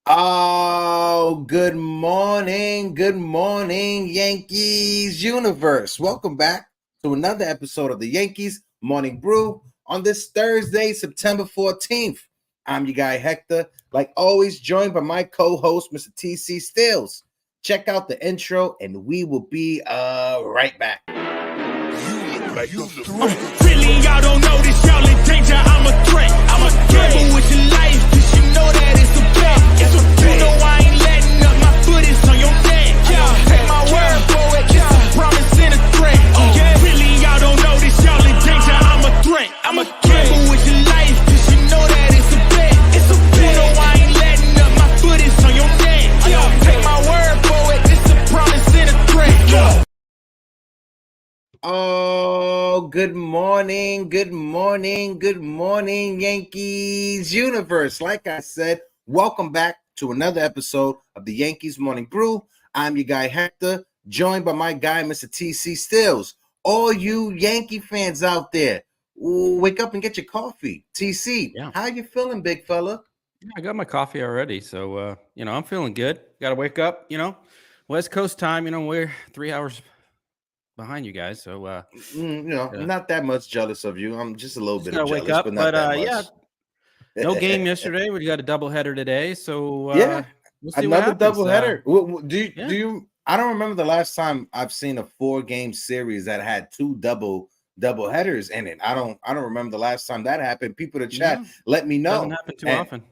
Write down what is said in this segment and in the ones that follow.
Oh, good morning, Yankees universe. Welcome back to another episode of the Yankees Morning Brew on this Thursday, September 14th. I'm your guy, Hector, like always joined by my co-host, Mr. TC Stills. Check out the intro and we will be right back. Really, y'all don't know this, y'all in danger. I'm a threat. I'm a gamble with your life, cause you know that it's a bet. You know I ain't letting up, my foot is on your neck. Take my word for it, it's a promise and a threat. Really, y'all don't know this, y'all in danger. I'm a threat. I'm a gamble with your life, cause you know that it's a bet. You know I ain't letting up, my foot is on your neck. Take my word for it, it's a promise and a threat. Oh, good morning, Yankees universe. Like I said, welcome back to another episode of the Yankees Morning Brew. I'm your guy, Hector, joined by my guy, Mr. TC Stills. All you Yankee fans out there, wake up and get your coffee. TC, How you feeling, big fella? Yeah, I got my coffee already, so, I'm feeling good. Got to wake up, West Coast time, we're 3 hours behind you guys, so not that much jealous of you. I'm just a little bit jealous, wake up, but not that much. No game yesterday. We got a doubleheader today, so we'll see another doubleheader. Do you? I don't remember the last time I've seen a 4-game series that had two double headers in it. I don't remember the last time that happened. People to chat, let me know. Doesn't happen too often.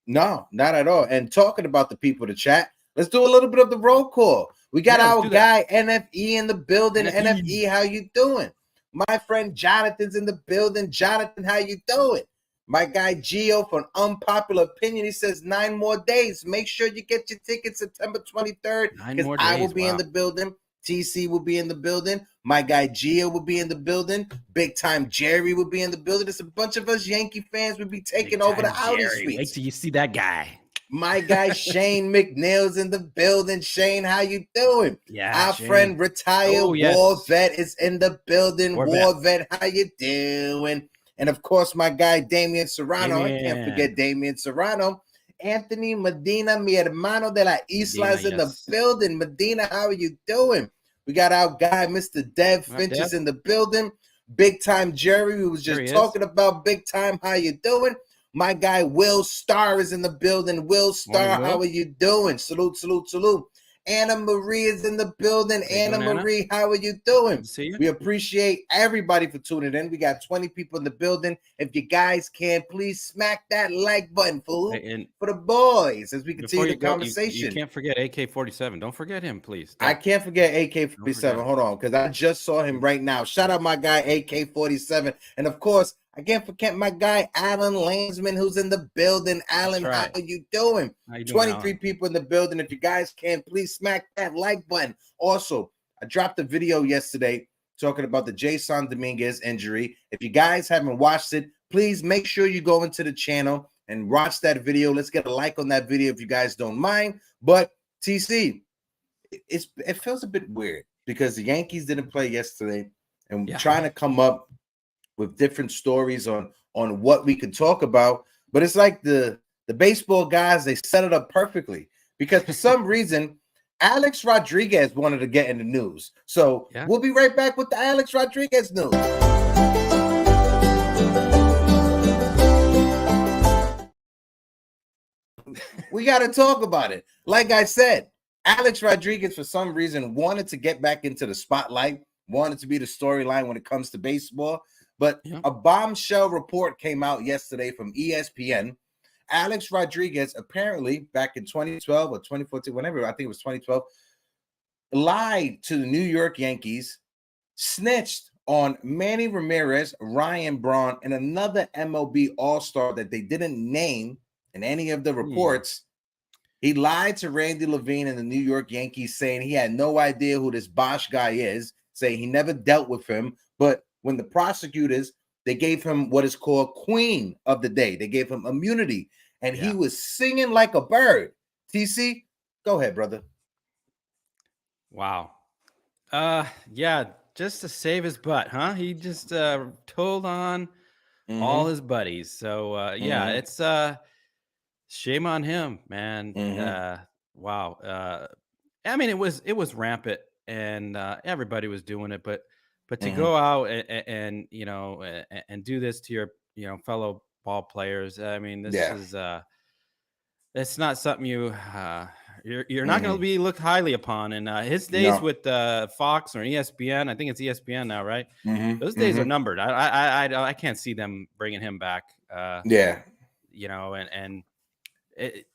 No, not at all. And talking about the people to chat, let's do a little bit of the roll call. We got our guy NFE in the building. NFE, how you doing? My friend Jonathan's in the building. Jonathan, how you doing? My guy Gio, for an unpopular opinion, he says 9 more days. Make sure you get your tickets September 23rd because I will be in the building. TC will be in the building. My guy Gio will be in the building. Big Time Jerry will be in the building. There's a bunch of us Yankee fans will be taking over the Audi suites. Wait till you see that guguy. My guy Shane McNeil's in the building. Shane, how you doing? Yeah, our friend retired War Vet is in the building. War Vet, how you doing? And of course, my guy Damian Serrano. I can't forget Damian Serrano. Anthony Medina, mi hermano de la Isla, is in the building. Medina, how are you doing? We got our guy, Mr. Dev Finch, is in the building. Big Time Jerry, we was just talking about Big Time. How you doing? My guy Will Starr is in the building. Will Starr, how are you doing? Salute, salute, salute. Anna Marie is in the building. Anna Marie, how are you doing? We appreciate everybody for tuning in. We got 20 people in the building. If you guys can, please smack that like button, fool, for the boys as we continue the conversation. You can't forget AK-47. Don't forget him, please. I can't forget AK-47. Hold on, because I just saw him right now. Shout out my guy AK-47. And of course, I can't forget my guy, Alan Landsman, who's in the building. Alan, how are you doing? 23 people in the building. If you guys can, please smack that like button. Also, I dropped a video yesterday talking about the Jason Dominguez injury. If you guys haven't watched it, please make sure you go into the channel and watch that video. Let's get a like on that video if you guys don't mind. But, TC, it feels a bit weird because the Yankees didn't play yesterday, and we're trying to come up with different stories on what we could talk about. But it's like the baseball guys, they set it up perfectly because for some reason, Alex Rodriguez wanted to get in the news. So we'll be right back with the Alex Rodriguez news. We got to talk about it. Like I said, Alex Rodriguez, for some reason, wanted to get back into the spotlight, wanted to be the storyline when it comes to baseball. But a bombshell report came out yesterday from ESPN. Alex Rodriguez, apparently back in 2012 or 2014, whenever, I think it was 2012, lied to the New York Yankees, snitched on Manny Ramirez, Ryan Braun, and another MLB All-Star that they didn't name in any of the reports. He lied to Randy Levine and the New York Yankees, saying he had no idea who this Bosch guy is, saying he never dealt with him. But when the prosecutors, they gave him what is called Queen of the Day. They gave him immunity, and he was singing like a bird. TC, go ahead, brother. Wow. Just to save his butt, huh? He just told on all his buddies. So, it's shame on him, man. Wow. I mean, it was rampant, and everybody was doing it, but to go out and and do this to your fellow ball players, I mean, this Yeah. is it's not something you're not going to be looked highly upon. And his days No. with Fox or ESPN, I think it's ESPN now, right? Those days are Mm-hmm. numbered. I can't see them bringing him back. Yeah. And it,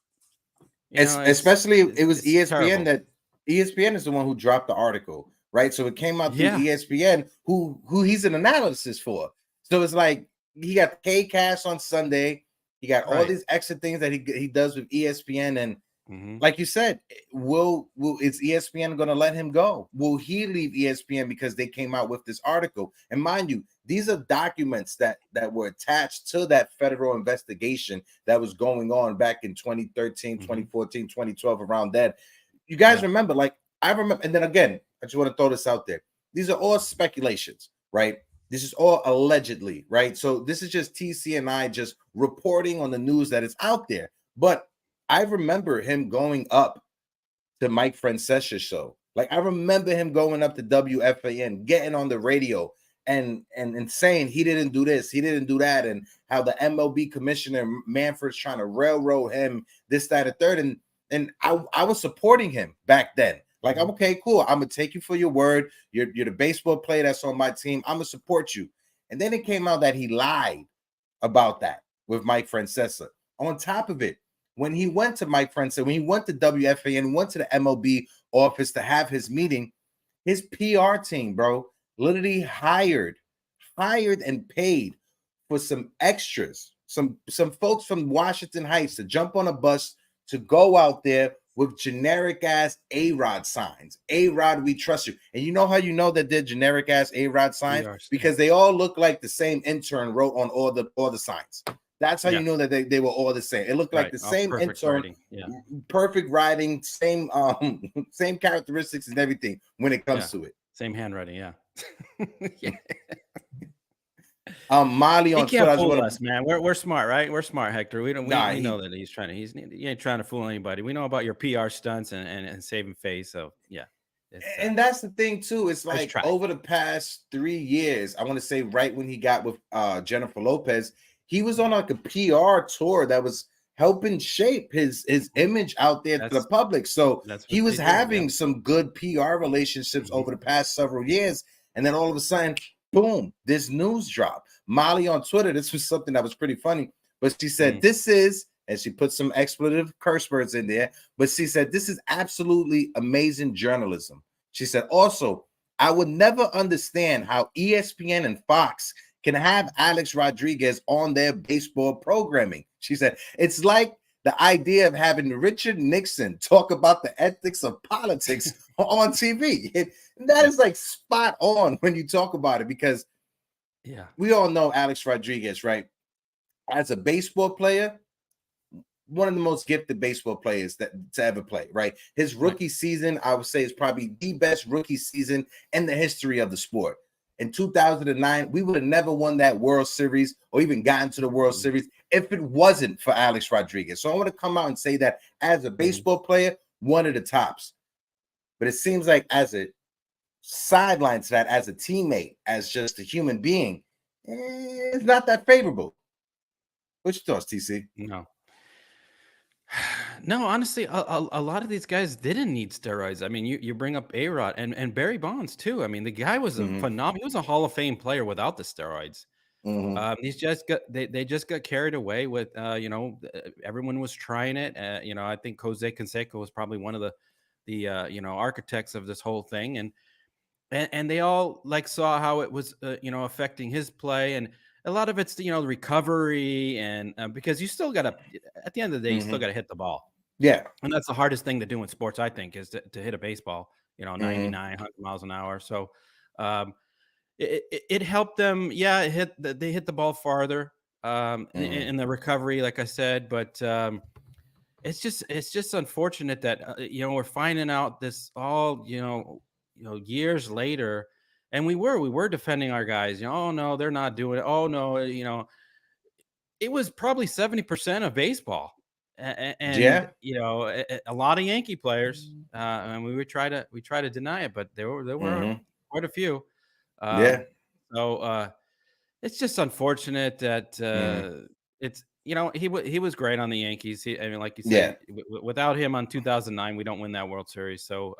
Especially it was it's ESPN terrible. that ESPN is the one who dropped the article, right? So it came out through Yeah. ESPN, who he's an analysis for. So it's like he got K-Cast on Sunday. He got all Right. these extra things that he does with ESPN, and Mhm. like you said, is ESPN going to let him go? Will he leave ESPN because they came out with this article? And mind you, these are documents that were attached to that federal investigation that was going on back in 2013, 2014, 2012, around then. You guys remember, like I remember, and then again, I just want to throw this out there. These are all speculations, right? This is all allegedly, right? So this is just TC and I just reporting on the news that is out there. But I remember him going up to Mike Francesa's show. Like I remember him going up to WFAN, getting on the radio and saying he didn't do this, he didn't do that, and how the MLB commissioner Manfred's trying to railroad him, this, that, and third. And I was supporting him back then. Like, I'm okay, cool. I'm gonna take you for your word. You're the baseball player that's on my team. I'm gonna support you. And then it came out that he lied about that with Mike Francesa. On top of it, when he went to Mike Francesa, when he went to WFAN, went to the MLB office to have his meeting, his PR team, bro, literally hired and paid for some extras, some folks from Washington Heights to jump on a bus to go out there with generic ass A-Rod signs. A-Rod, we trust you. And you know how you know that they're generic ass A-Rod signs? Because they all look like the same intern wrote on all the signs. That's how you know that they were all the same. It looked like the same intern, perfect writing, same same characteristics and everything when it comes to it. Same handwriting, yeah. Molly on Twitter. He can't Twitter. Fool us, man. We're smart, right? We're smart, Hector. We know that he ain't trying to fool anybody. We know about your PR stunts and saving face. So yeah. And that's the thing too. It's like over the past 3 years, I want to say right when he got with Jennifer Lopez, he was on like a PR tour that was helping shape his image out there to the public. So he was having some good PR relationships over the past several years. And then all of a sudden, boom, this news drop. Molly on Twitter, this was something that was pretty funny, but she said, this is, and she put some expletive curse words in there, but she said, this is absolutely amazing journalism. She said, also, I would never understand how ESPN and Fox can have Alex Rodriguez on their baseball programming. She said, it's like the idea of having Richard Nixon talk about the ethics of politics on TV. That is like spot on when you talk about it, because we all know Alex Rodriguez, right? As a baseball player, one of the most gifted baseball players to ever play, right? His rookie season, I would say, is probably the best rookie season in the history of the sport. In 2009, we would have never won that World Series or even gotten to the World Series if it wasn't for Alex Rodriguez. So I want to come out and say that as a baseball player, one of the tops. But it seems like as a sideline to that, as a teammate, as just a human being, it's not that favorable. What's your thoughts, TC? No, honestly, a lot of these guys didn't need steroids. I mean, you bring up A-Rod and Barry Bonds too. I mean, the guy was a phenomenal. He was a Hall of Fame player without the steroids. He's just they just got carried away with everyone was trying it. I think Jose Canseco was probably one of the architects of this whole thing, and they all like saw how it was affecting his play, and a lot of it's the recovery, and because you still got to, at the end of the day, you still got to hit the ball. Yeah, and that's the hardest thing to do in sports, I think, is to hit a baseball 99, 100 miles an hour. So it helped them. Yeah, they hit the ball farther in the recovery, like I said, but it's just unfortunate that we're finding out this all years later. And we were defending our guys. Oh no, they're not doing it. Oh no, it was probably 70% of baseball. And you know, a lot of Yankee players, and we try to deny it, but there were quite a few. So it's just unfortunate that it's, you know, he was great on the Yankees. I mean, like you said, without him on 2009, we don't win that World Series. So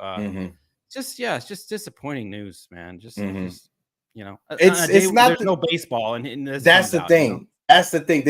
it's just disappointing news, man. Just you know, it's not there's no baseball, and that's the thing. You know? That's the thing.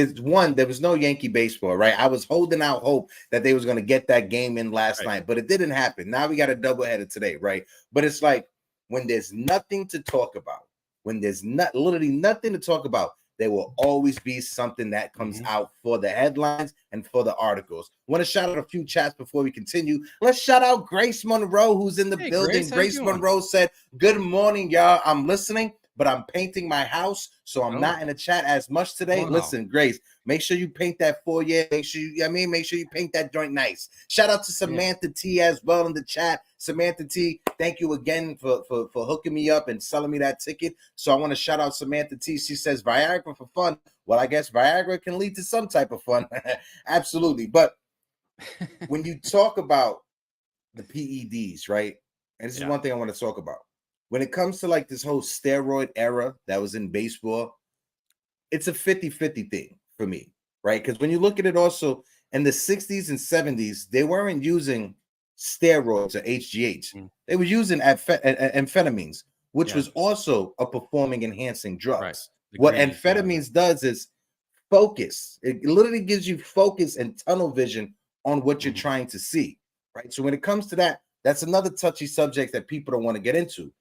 There was no Yankee baseball, right? I was holding out hope that they was going to get that game in last night, but it didn't happen. Now we got a doubleheader today, right? But it's like when there's nothing to talk about, when there's literally nothing to talk about, there will always be something that comes out for the headlines and for the articles. I want to shout out a few chats before we continue. Let's shout out Grace Monroe, who's in the building. Grace Monroe said, "Good morning, y'all. I'm listening, but I'm painting my house, so I'm not in the chat as much today." Listen, Grace, make sure you paint that foyer. Make sure you paint that joint nice. Shout out to Samantha T as well in the chat. Samantha T, thank you again for hooking me up and selling me that ticket. So I want to shout out Samantha T. She says Viagra for fun. Well, I guess Viagra can lead to some type of fun. Absolutely. But when you talk about the PEDs, right? And this is one thing I want to talk about. When it comes to like this whole steroid era that was in baseball, it's a 50-50 thing for me, right? Because when you look at it also in the 60s and 70s, they weren't using steroids or HGH. They were using amphetamines, which was also a performing enhancing drugs. What amphetamines does is focus. It literally gives you focus and tunnel vision on what you're trying to see, right? So when it comes to that, that's another touchy subject that people don't want to get into.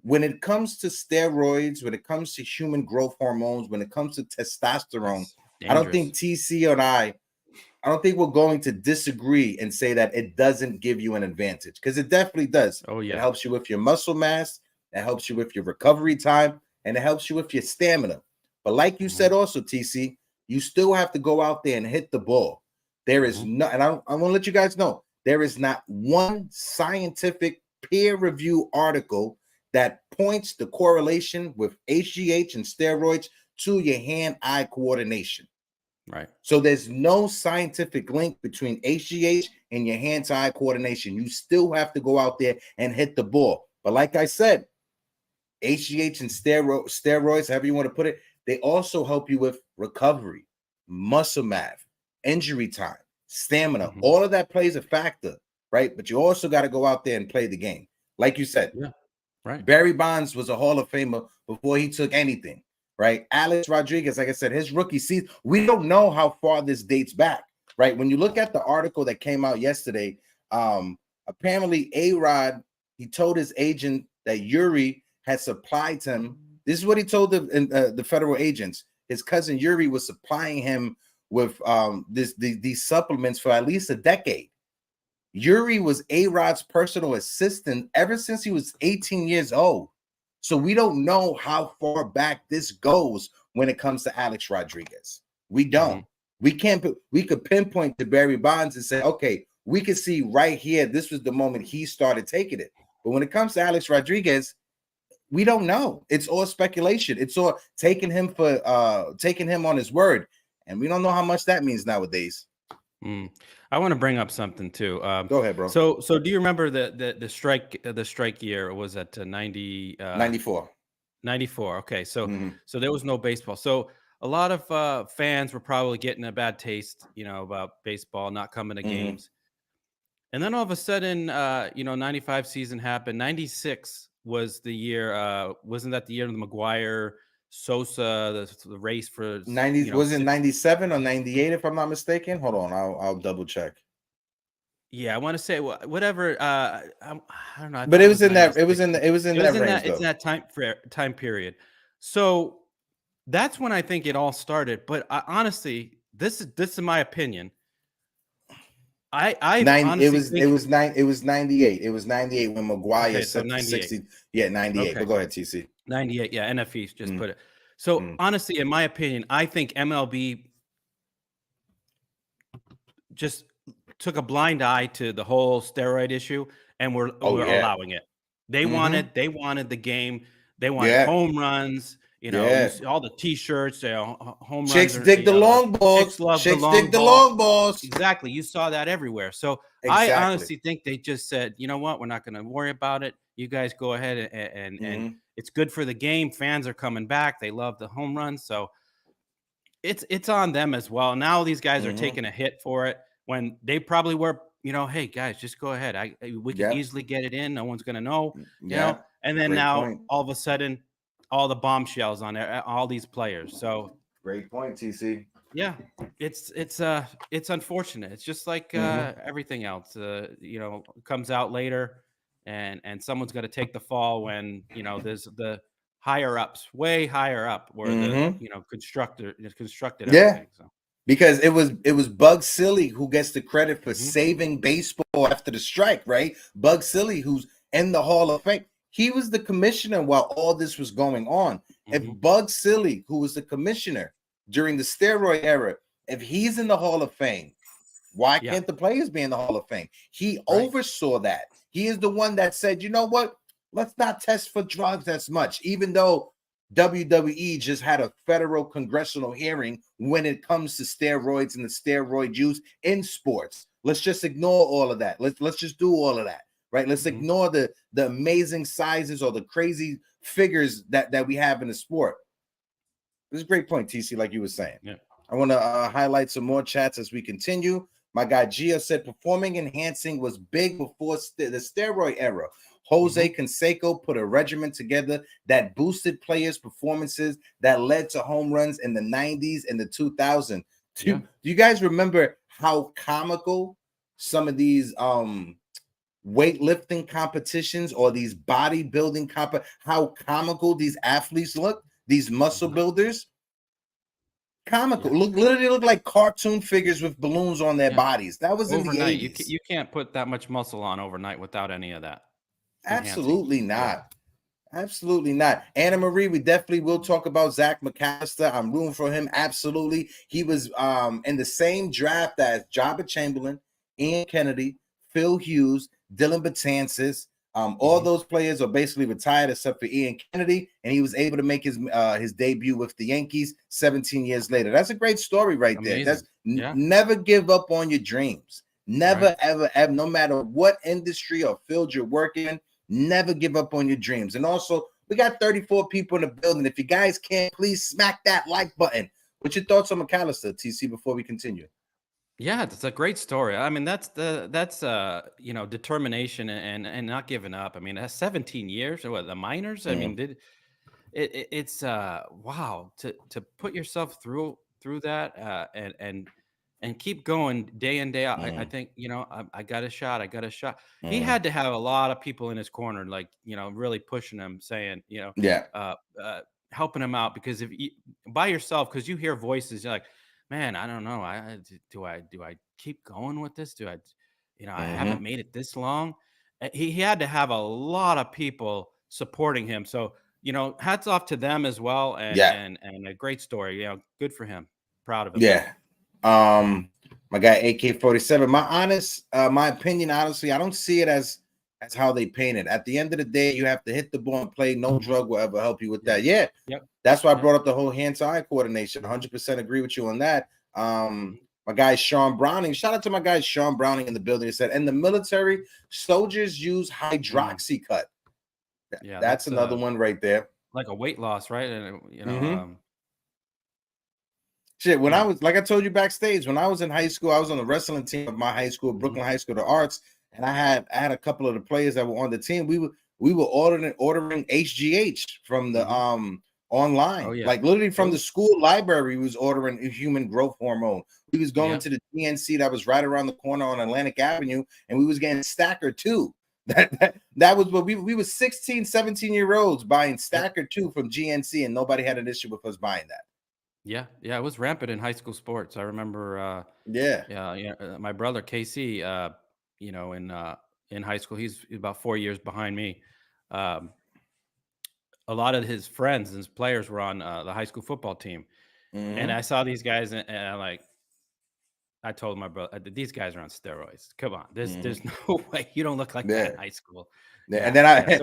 When it comes to steroids, when it comes to human growth hormones, when it comes to testosterone, I don't think TC and I don't think we're going to disagree and say that it doesn't give you an advantage, because it definitely does. It helps you with your muscle mass, it helps you with your recovery time, and it helps you with your stamina. But like you said also, TC, you still have to go out there and hit the ball. There is no, and I want to let you guys know, there is not one scientific peer-review article that points the correlation with HGH and steroids to your hand-eye coordination. Right. So there's no scientific link between HGH and your hand-eye coordination. You still have to go out there and hit the ball. But like I said, HGH and steroids, however you want to put it, they also help you with recovery, muscle mass, injury time, stamina. All of that plays a factor, right? But you also got to go out there and play the game. Like you said, right. Barry Bonds was a Hall of Famer before he took anything. Right, Alex Rodriguez, like I said, his rookie season, we don't know how far this dates back. Right, when you look at the article that came out yesterday, apparently A-Rod, he told his agent that Yuri had supplied him. This is what he told the federal agents. His cousin Yuri was supplying him with these supplements for at least a decade. Yuri was A-Rod's personal assistant ever since he was 18 years old. So we don't know how far back this goes when it comes to Alex Rodriguez. We don't. We could pinpoint to Barry Bonds and say, okay, we could see right here, this was the moment he started taking it. But when it comes to Alex Rodriguez, we don't know. It's all speculation. It's all taking him on his word. And we don't know how much that means nowadays. I want to bring up something too. Go ahead, bro. So do you remember the strike year was at 94? 94. Okay, so so there was no baseball. So a lot of fans were probably getting a bad taste, you know, about baseball not coming to games. And then all of a sudden, 95 season happened. 96 was the year. Wasn't that the year of the McGuire? Sosa, the race for 90 was it 97 or 98 if I'm not mistaken? Hold on, I'll double check. Yeah, I want to say whatever. I don't know, but it was in that range. It's that time period. So that's when I think it all started. But honestly, this is my opinion. It was 98. It was 98 when McGuire set 60. Yeah, 98. Okay. But go ahead, TC. 98. Yeah, NFE just put it. So honestly, in my opinion, I think MLB just took a blind eye to the whole steroid issue, and we're allowing it. They wanted the game. They wanted home runs. You know, you see all the T-shirts, home Chicks runs. dig the long balls. Chicks love Chicks the long dig the ball. long balls. Exactly. You saw that everywhere. So Exactly. I honestly think they just said, you know what, we're not going to worry about it. You guys go ahead and it's good for the game. Fans are coming back. They love the home runs. So it's on them as well. Now these guys are taking a hit for it when they probably were, you know, hey guys, just go ahead. We can easily get it in. No one's going to know, you know, and then now all of a sudden, all the bombshells on all these players. So great point, TC. Yeah, it's unfortunate. It's just like everything else. You know, comes out later, and someone's going to take the fall when, you know, there's the higher ups, way higher up, where the, you know, constructed everything. So because it was Bug Silly who gets the credit for saving baseball after the strike, right? Bug Silly, who's in the Hall of Fame, he was the commissioner while all this was going on. If Bug Silly, who was the commissioner during the steroid era, if he's in the Hall of Fame, why can't the players be in the Hall of Fame? He oversaw that. He is the one that said, you know what? Let's not test for drugs as much, even though WWE just had a federal congressional hearing when it comes to steroids and the steroid use in sports. Let's just ignore all of that. Let's just do all of that, right? Let's ignore the amazing sizes or the crazy figures that we have in the sport. This is a great point, TC, like you were saying. Yeah. I want to highlight some more chats as we continue. My guy Gio said performing enhancing was big before the steroid era. Jose Canseco put a regimen together that boosted players' performances that led to home runs in the 90s and the 2000s. Do you guys remember how comical some of these weightlifting competitions or these bodybuilding how comical these athletes look? These muscle builders, comical, literally look like cartoon figures with balloons on their bodies. That was overnight. In the 80s. You can't put that much muscle on overnight without any of that. Absolutely not. Absolutely not. Anna Marie, we definitely will talk about Zach McAllister. I'm rooting for him. Absolutely. He was in the same draft as Jabba Chamberlain, Ian Kennedy, Phil Hughes, Dylan Betances. All those players are basically retired except for Ian Kennedy, and he was able to make his debut with the Yankees 17 years later. That's a great story right there. That's never give up on your dreams. Never, ever, no matter what industry or field you're working in, never give up on your dreams. And also, we got 34 people in the building. If you guys can't, please smack that like button. What's your thoughts on McAllister, TC, before we continue? Yeah, it's a great story. I mean, that's you know, determination and not giving up. I mean, that's 17 years or what, the minors. I mean, it's wow to put yourself through that and keep going day in day out. I think, you know, I got a shot. He had to have a lot of people in his corner, like, you know, really pushing him, saying, you know, helping him out, because if you by yourself, because you hear voices, you're like, man, I don't know. Do I keep going with this? Do I, you know, I haven't made it this long. He had to have a lot of people supporting him. So, you know, hats off to them as well. And a great story. You know, good for him. Proud of him. Yeah. My guy AK-47. My opinion, honestly, I don't see it as how they paint it. At the end of the day, you have to hit the ball and play. No drug will ever help you with that. That's why I brought up the whole hand-to-eye coordination. 100% agree with you on that. My guy Sean Browning, shout out to my guy Sean Browning in the building. He said, in the military, soldiers use hydroxycut. That's another one right there. Like a weight loss, right? And you know, shit, when I was, like I told you backstage, when I was in high school, I was on the wrestling team of my high school, Brooklyn High School of the Arts, and I had a couple of the players that were on the team. We were ordering HGH from the online, like literally from the school library. We was ordering human growth hormone. We was going to the GNC that was right around the corner on Atlantic Avenue, and we was getting Stacker 2. That was what we were 16, 17-year-olds buying Stacker 2 from GNC, and nobody had an issue with us buying that. Yeah, it was rampant in high school sports. I remember my brother Casey, you know, in high school, he's about 4 years behind me. A lot of his friends and his players were on the high school football team. And I saw these guys, and I told my brother, these guys are on steroids. Come on, there's no way you don't look like that in high school. And then I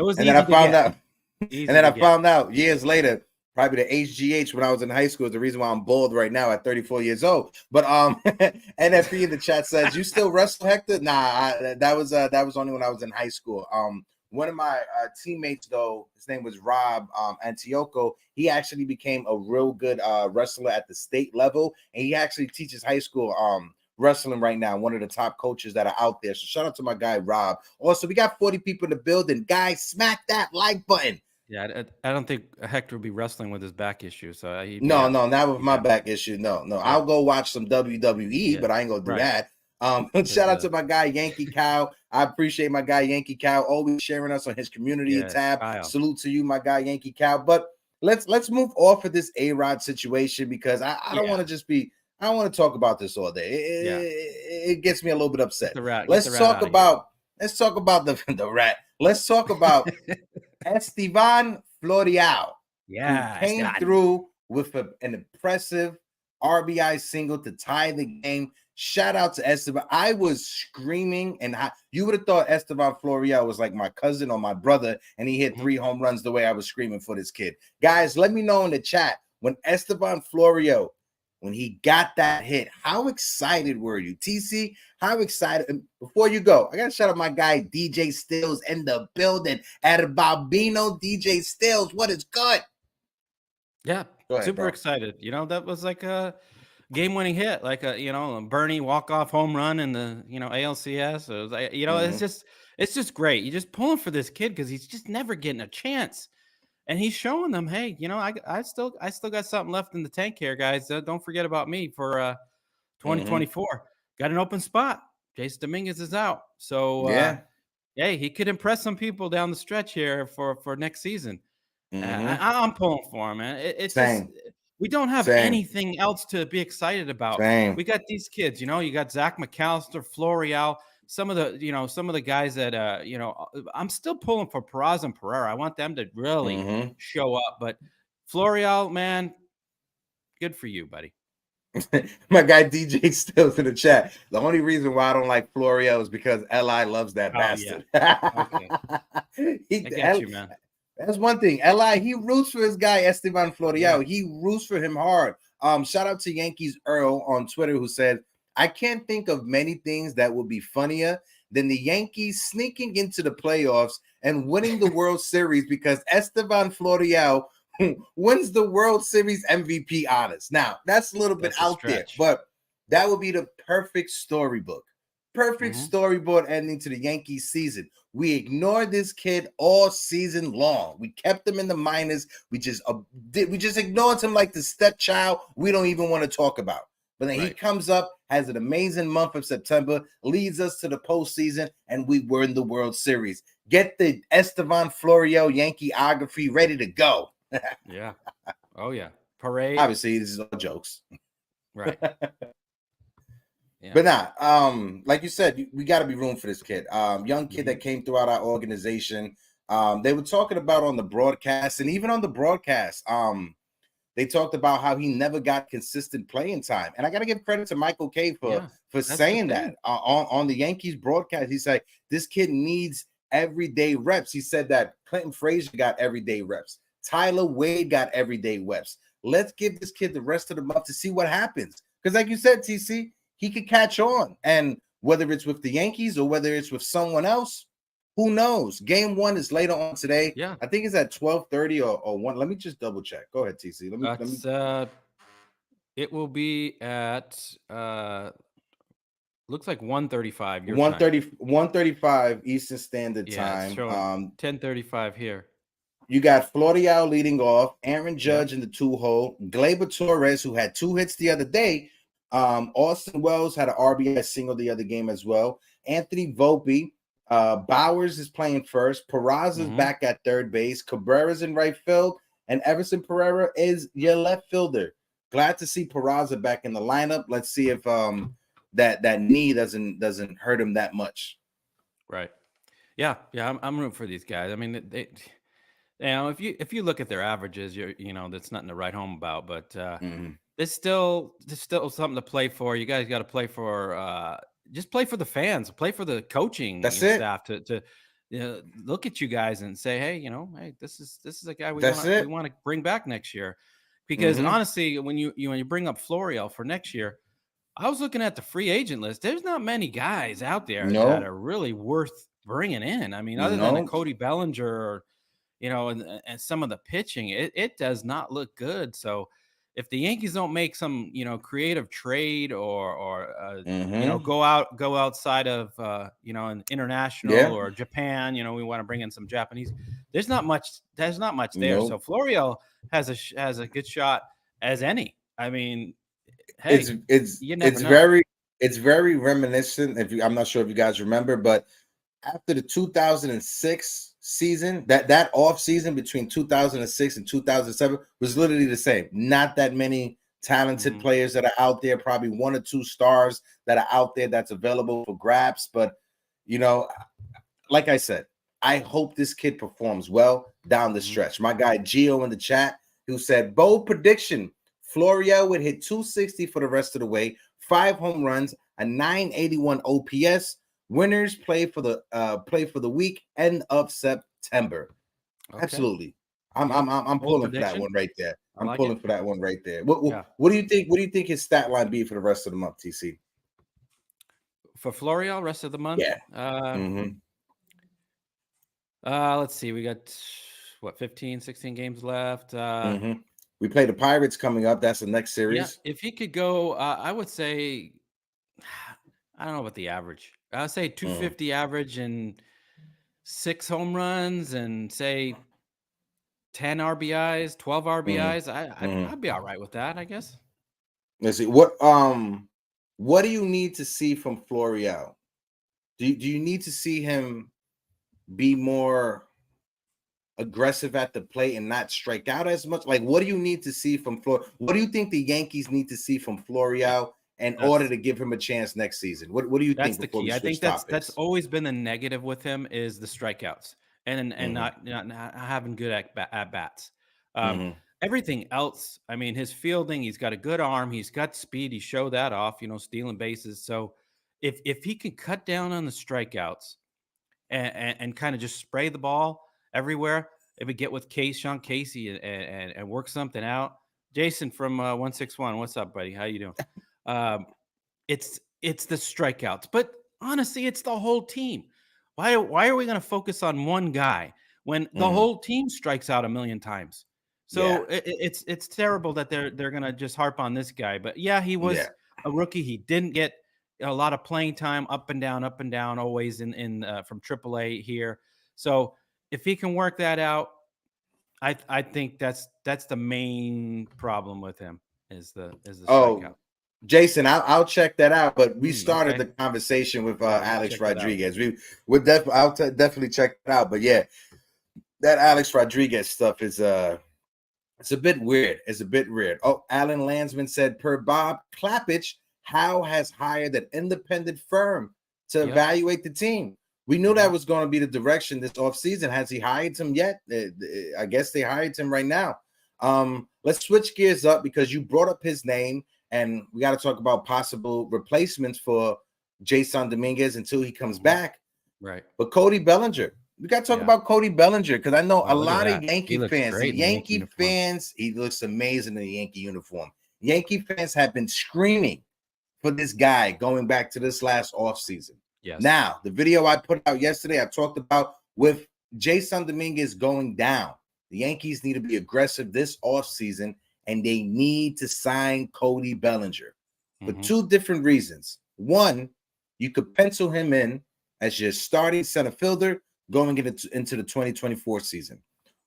found out years later probably the HGH when I was in high school is the reason why I'm bald right now at 34 years old. But NFP in the chat says, you still wrestle, Hector? Nah, that was only when I was in high school. One of my teammates, though, his name was Rob Antioco. He actually became a real good wrestler at the state level, and he actually teaches high school wrestling right now. One of the top coaches that are out there. So shout out to my guy Rob. Also, we got 40 people in the building. Guys, smack that like button. Yeah, I don't think Hector will be wrestling with his back issue. So no, not with my back issue. No. Yeah. I'll go watch some WWE, but I ain't gonna do that. Shout out to my guy Yankee Cow. I appreciate my guy Yankee Cow always sharing us on his community tab. Kyle. Salute to you, my guy Yankee Cow. But let's move off of this A-Rod situation, because I don't want to just be. I don't want to talk about this all day. It gets me a little bit upset. Let's talk about the rat. Let's talk about Estevan Florial. Who came through with an impressive RBI single to tie the game. Shout out to Estevan. I was screaming, and you would have thought Estevan Florial was like my cousin or my brother, and he hit 3 home runs the way I was screaming for this kid. Guys, let me know in the chat, when Estevan Florial, when he got that hit, how excited were you? TC, how excited? And before you go, I got to shout out my guy DJ Stills in the building at Balbino. DJ Stills, what is good? Yeah, ahead, super excited. You know, that was like a game-winning hit, like a Bernie walk-off home run in the ALCS. It was like, it's just great. You just pulling for this kid because he's just never getting a chance, and he's showing them, hey, I still got something left in the tank here, guys. Don't forget about me for 2024. Got an open spot. Jason Dominguez is out, so hey, he could impress some people down the stretch here for next season. I'm pulling for him, man. It's just, we don't have anything else to be excited about. We got these kids, you got Zach McAllister, Florial, some of the guys that I'm still pulling for Peraza and Pereira. I want them to really show up. But Florial, man, good for you, buddy. My guy DJ Stills in the chat. The only reason why I don't like Florial is because Li loves that bastard. Okay. I get you, man. That's one thing. Li, he roots for his guy Estevan Florial. Yeah. He roots for him hard. Shout out to Yankees Earl on Twitter, who said, I can't think of many things that would be funnier than the Yankees sneaking into the playoffs and winning the World Series because Estevan Florial wins the World Series MVP honors. Now, that's a little bit out there, but that would be the perfect storybook. Perfect storyboard ending to the Yankees season. We ignored this kid all season long. We kept him in the minors. We just ignored him like the stepchild we don't even want to talk about. But then he comes up, has an amazing month of September, leads us to the postseason, and we were in the World Series. Get the Estevan Florial Yankeeography ready to go. Yeah. Oh, yeah. Parade. Obviously, this is all jokes. Right. Yeah. But like you said, we got to be room for this kid. Young kid that came throughout our organization. They were talking about on the broadcast, and even on the broadcast, they talked about how he never got consistent playing time. And I got to give credit to Michael K for saying that on the Yankees broadcast. He said, this kid needs everyday reps. He said that Clinton Frazier got everyday reps. Tyler Wade got everyday reps. Let's give this kid the rest of the month to see what happens. Because like you said, TC, he could catch on. And whether it's with the Yankees or whether it's with someone else, who knows? Game 1 is later on today. Yeah. I think it's at 12:30 or 1. Let me just double check. Go ahead, TC. It will be at looks like 1:35. 1:35 Eastern Standard Time. 10:35 here. You got Florial leading off, Aaron Judge in the 2-hole, Gleyber Torres, who had 2 hits the other day. Austin Wells had an RBI single the other game as well. Anthony Volpe, Bowers is playing first. Peraza is back at third base. Cabrera's in right field, and Everson Pereira is your left fielder. Glad to see Peraza back in the lineup. Let's see if that knee doesn't hurt him that much. Right. Yeah. I'm rooting for these guys. I mean, if you look at their averages, that's nothing to write home about. But there's still something to play for. You guys got to play for. Just play for the fans. Play for the coaching staff. To look at you guys and say, hey, hey, this is a guy we want to bring back next year. Because honestly, when you bring up Florial for next year, I was looking at the free agent list. There's not many guys out there that are really worth bringing in. I mean, other than a Cody Bellinger or, and some of the pitching, it does not look good. So if the Yankees don't make some, creative trade or go outside of, an international or Japan, we want to bring in some Japanese. There's not much there. So Florial has a good shot as any. I mean, hey, it's very reminiscent. I'm not sure if you guys remember, but after the 2006 season, that off season between 2006 and 2007 was literally the same. Not that many talented players that are out there, probably 1 or 2 stars that are out there that's available for grabs. But, like I said, I hope this kid performs well down the stretch. My guy Gio in the chat, who said, bold prediction, Florial would hit 260 for the rest of the way, 5 home runs, a 981 OPS. Winners play for the week end of September. Okay. Absolutely. I'm pulling for that one right there. I'm pulling for that one right there. What do you think? What do you think his stat line be for the rest of the month, TC? For Florial, rest of the month? Yeah. Let's see. We got 15, 16 games left. We play the Pirates coming up. That's the next series. Yeah, if he could go, I would say, I don't know about the average. I'd say 250 average and 6 home runs and say 10 RBIs, 12 RBIs. I'd be all right with that, I guess. Let's see. What do you need to see from Florial? Do you need to see him be more aggressive at the plate and not strike out as much? Like, what do you need to see from Florial? What do you think the Yankees need to see from Florial in order to give him a chance next season? What do you think? That's the key. I think that's always been the negative with him is the strikeouts and not having good at bats. Everything else, I mean, his fielding, he's got a good arm, he's got speed, he showed that off, stealing bases. So if he can cut down on the strikeouts and kind of just spray the ball everywhere, if we get with Sean Casey and work something out. Jason from 161, what's up, buddy? How you doing? It's the strikeouts, but honestly, it's the whole team. Why are we going to focus on one guy when the whole team strikes out a million times? So it's terrible that they're going to just harp on this guy. But yeah, he was a rookie. He didn't get a lot of playing time, up and down, always in from AAA here. So if he can work that out, I think that's the main problem with him is the strikeout. Jason, I'll check that out. But we started the conversation with Alex Rodriguez. I'll definitely check that out. But yeah, that Alex Rodriguez stuff is it's a bit weird. It's a bit weird. Oh, Alan Landsman said, per Bob Clappich, Howe has hired an independent firm to evaluate the team. We knew that was going to be the direction this offseason. Has he hired him yet? I guess they hired him right now. Let's switch gears up because you brought up his name, and we got to talk about possible replacements for Jason Dominguez until he comes back. Right. But Cody Bellinger. We got to talk about Cody Bellinger because I know a lot of Yankee fans. Yankee fans, he looks amazing in the Yankee uniform. Yankee fans have been screaming for this guy going back to this last offseason. Yes. Now, the video I put out yesterday, I talked about with Jason Dominguez going down. The Yankees need to be aggressive this offseason, and they need to sign Cody Bellinger for 2 different reasons. One, you could pencil him in as your starting center fielder going into the 2024 season.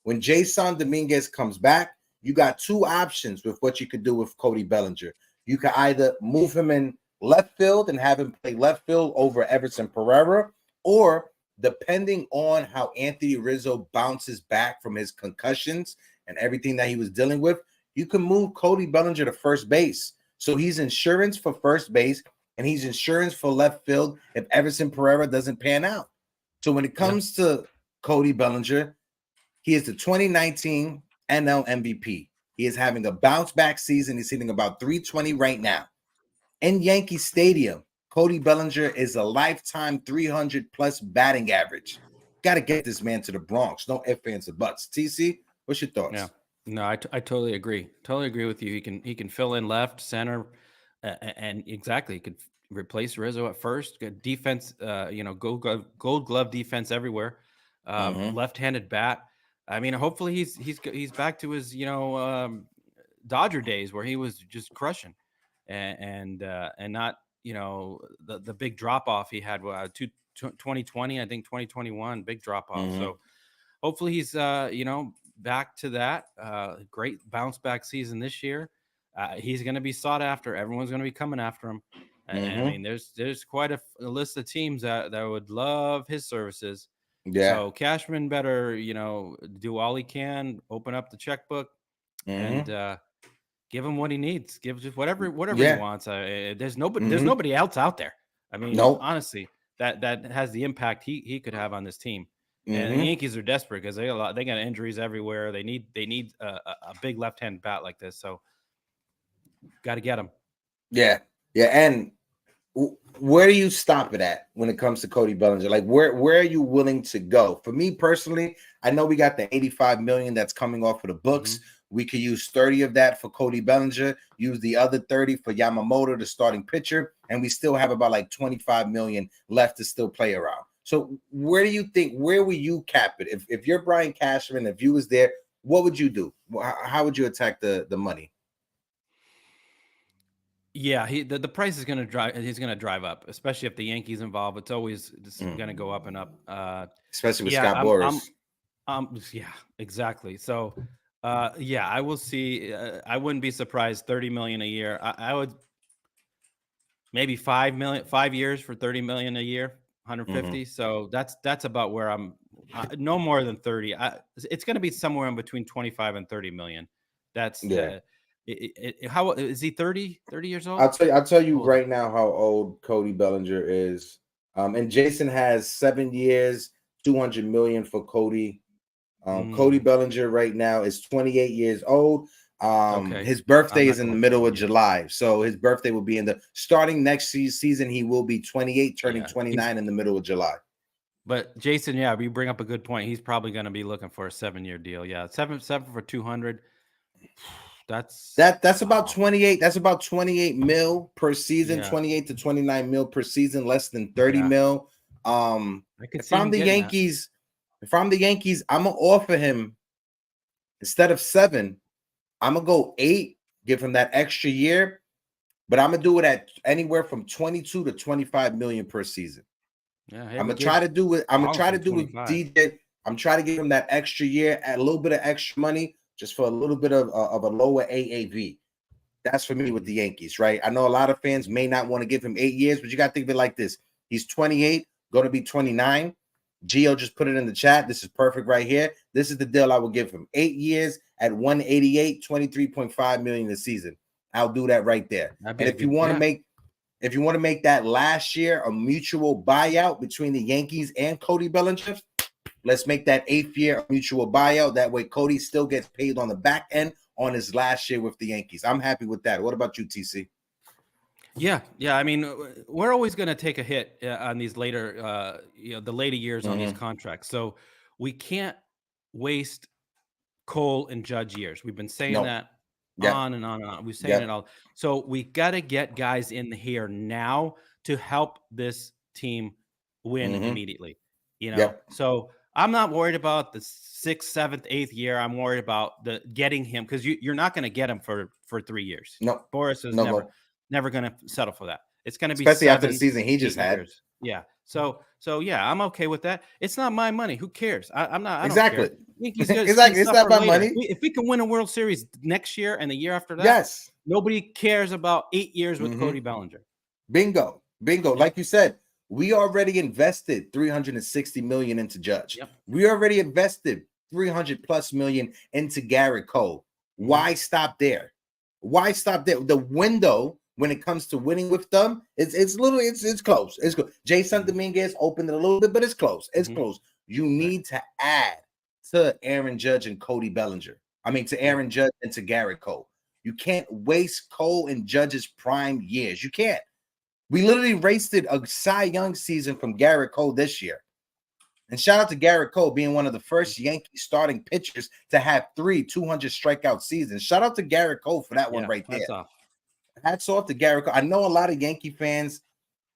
When Jason Dominguez comes back, you got 2 options with what you could do with Cody Bellinger. You could either move him in left field and have him play left field over Everson Pereira, or depending on how Anthony Rizzo bounces back from his concussions and everything that he was dealing with, you can move Cody Bellinger to first base. So he's insurance for first base and he's insurance for left field if Everson Pereira doesn't pan out. So when it comes to Cody Bellinger, he is the 2019 NL MVP. He is having a bounce back season. He's hitting about 320 right now. In Yankee Stadium, Cody Bellinger is a lifetime 300 plus batting average. Got to get this man to the Bronx. No ifs, ands, or buts. TC, what's your thoughts? Yeah, no, I totally agree. Totally agree with you. He can fill in left, center, and exactly he could replace Rizzo at first. Good defense, gold glove defense everywhere. Left-handed bat. I mean, hopefully he's back to his Dodger days where he was just crushing, and not the big drop off he had 2020, I think 2021 big drop off. So hopefully he's back to that. Great bounce back season this year. He's going to be sought after. Everyone's going to be coming after him. I mean, there's quite a list of teams that would love his services. Yeah. So Cashman better, do all he can, open up the checkbook, and give him what he needs. Give just whatever he wants. There's nobody else out there. I mean, honestly, that has the impact he could have on this team. And the Yankees are desperate because they got injuries everywhere. They need a big left-hand bat like this. So got to get him. Yeah. And where do you stop it at when it comes to Cody Bellinger? Like where are you willing to go? For me personally, I know we got the $85 million that's coming off of the books. We could use 30 of that for Cody Bellinger, use the other 30 for Yamamoto, the starting pitcher, and we still have about like 25 million left to still play around. So where will you cap it? If you're Brian Cashman, if you was there, what would you do? How would you attack the money? Yeah, the price is going to drive. He's going to drive up, especially if the Yankees involved. It's always going to go up and up. Especially with Scott Boras. Yeah, exactly. So, I will see. I wouldn't be surprised. 30 million a year. I would maybe 5 years for 30 million a year, 150. So that's about where I'm. No more than 30. It's going to be somewhere in between 25 and 30 million. That's how is he 30 years old? I'll tell you right now how old Cody Bellinger is. And Jason has 7 years, 200 million for Cody. Cody Bellinger right now is 28 years old. His birthday is in the middle of July. So his birthday will be starting next season. He will be 28, turning 29 in the middle of July. But Jason, we bring up a good point. He's probably going to be looking for a 7-year deal. Yeah. 7 for 200. That's about 28. That's about 28 mil per season, 28 to 29 mil per season, less than 30 mil. If I'm the Yankees, I'm gonna offer him instead of 7, I'm gonna go 8, give him that extra year, but I'm gonna do it at anywhere from 22 to 25 million per season. I'm gonna try to do it. I'm gonna try to do with DJ. I'm trying to give him that extra year, add a little bit of extra money, just for a little bit of a lower AAV. That's for me with the Yankees, right? I know a lot of fans may not want to give him 8 years, but you got to think of it like this. He's 28, going to be 29. Gio just put it in the chat. This is perfect right here. This is the deal I would give him. 8 years at 188, 23.5 million a season. I'll do that right there. And if you want to make that last year a mutual buyout between the Yankees and Cody Bellinger, let's make that 8th year a mutual buyout. That way, Cody still gets paid on the back end on his last year with the Yankees. I'm happy with that. What about you, TC? Yeah. I mean, we're always going to take a hit on these later, the later years on these contracts. So we can't waste Cole and Judge years. We've been saying that on and on and on. We're saying it all. So we got to get guys in here now to help this team win immediately. So I'm not worried about the 6th, 7th, 8th year. I'm worried about getting him because you're not going to get him for 3 years. No, Boris is never going to settle for that. It's going to be especially after the season he just had. Yeah. So I'm okay with that. It's not my money. Who cares? I'm not. Exactly. Exactly. It's not my money. If we can win a World Series next year and the year after that, nobody cares about 8 years with Cody Bellinger. Bingo. Like you said, we already invested $360 million into Judge. We already invested $300+ million into Garrett Cole. Why stop there? The window when it comes to winning with them, it's close. It's good. Jason Dominguez opened it a little bit, but it's close. It's close. You need to add to Aaron Judge and Cody Bellinger. To Aaron Judge and to Garrett Cole. You can't waste Cole and Judge's prime years. You can't. We literally wasted a Cy Young season from Garrett Cole this year. And shout out to Garrett Cole being one of the first Yankee starting pitchers to have 3 200 strikeout seasons. Shout out to Garrett Cole for that one right there. Hats off to Garrett Cole. I know a lot of Yankee fans,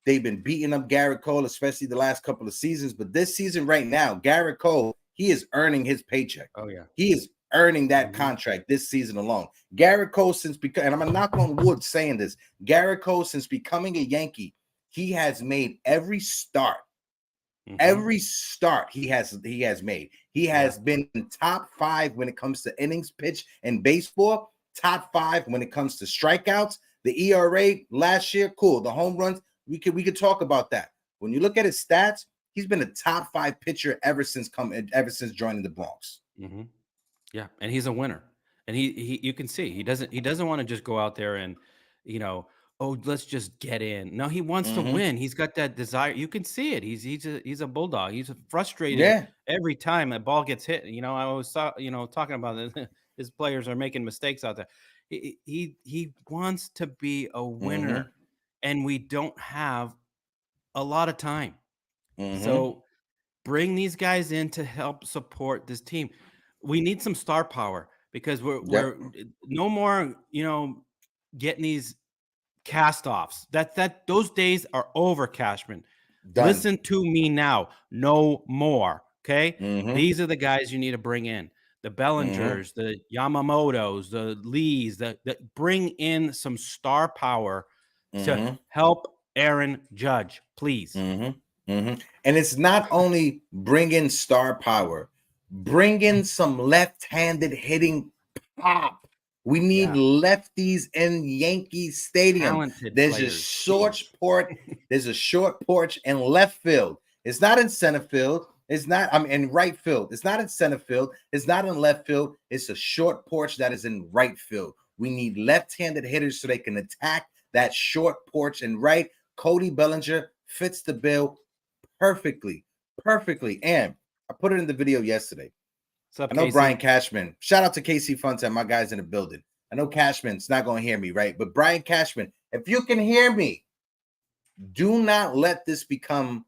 they've been beating up Garrett Cole, especially the last couple of seasons. But this season right now, Garrett Cole, he is earning his paycheck. Oh, yeah. He is earning that contract this season alone. Garrett Cole, since becoming, and I'm not on wood saying this, Garrett Cole, since becoming a Yankee, he has made every start. Every start he has made. He has been in top 5 when it comes to innings pitched in baseball, top 5 when it comes to strikeouts. The ERA last year, cool. The home runs, we could talk about that. When you look at his stats, he's been a top 5 pitcher ever since joining the Bronx. Yeah, and he's a winner. And he you can see he doesn't want to just go out there and, oh, let's just get in. No, he wants to win. He's got that desire. You can see it. He's a bulldog. He's frustrated every time a ball gets hit. I always saw, talking about it, his players are making mistakes out there. He wants to be a winner, and we don't have a lot of time. So bring these guys in to help support this team. We need some star power because we're no more, getting these cast-offs. Those days are over, Cashman. Done. Listen to me now. No more. Okay. These are the guys you need to bring in. The Bellingers, the Yamamotos, the Lees, that bring in some star power to help Aaron Judge, please. And it's not only bring in star power, bring in some left-handed hitting pop. We need lefties in Yankee Stadium. Talented There's players, a short porch. There's a short porch in left field. It's not in center field. It's not. I'm in right field. It's not in center field. It's not in left field. It's a short porch that is in right field. We need left-handed hitters so they can attack that short porch and right. Cody Bellinger fits the bill perfectly. And I put it in the video yesterday. Up, I know Casey? Brian Cashman. Shout out to KC Funtan, my guys in the building. I know Cashman's not going to hear me, right? But Brian Cashman, if you can hear me, do not let this become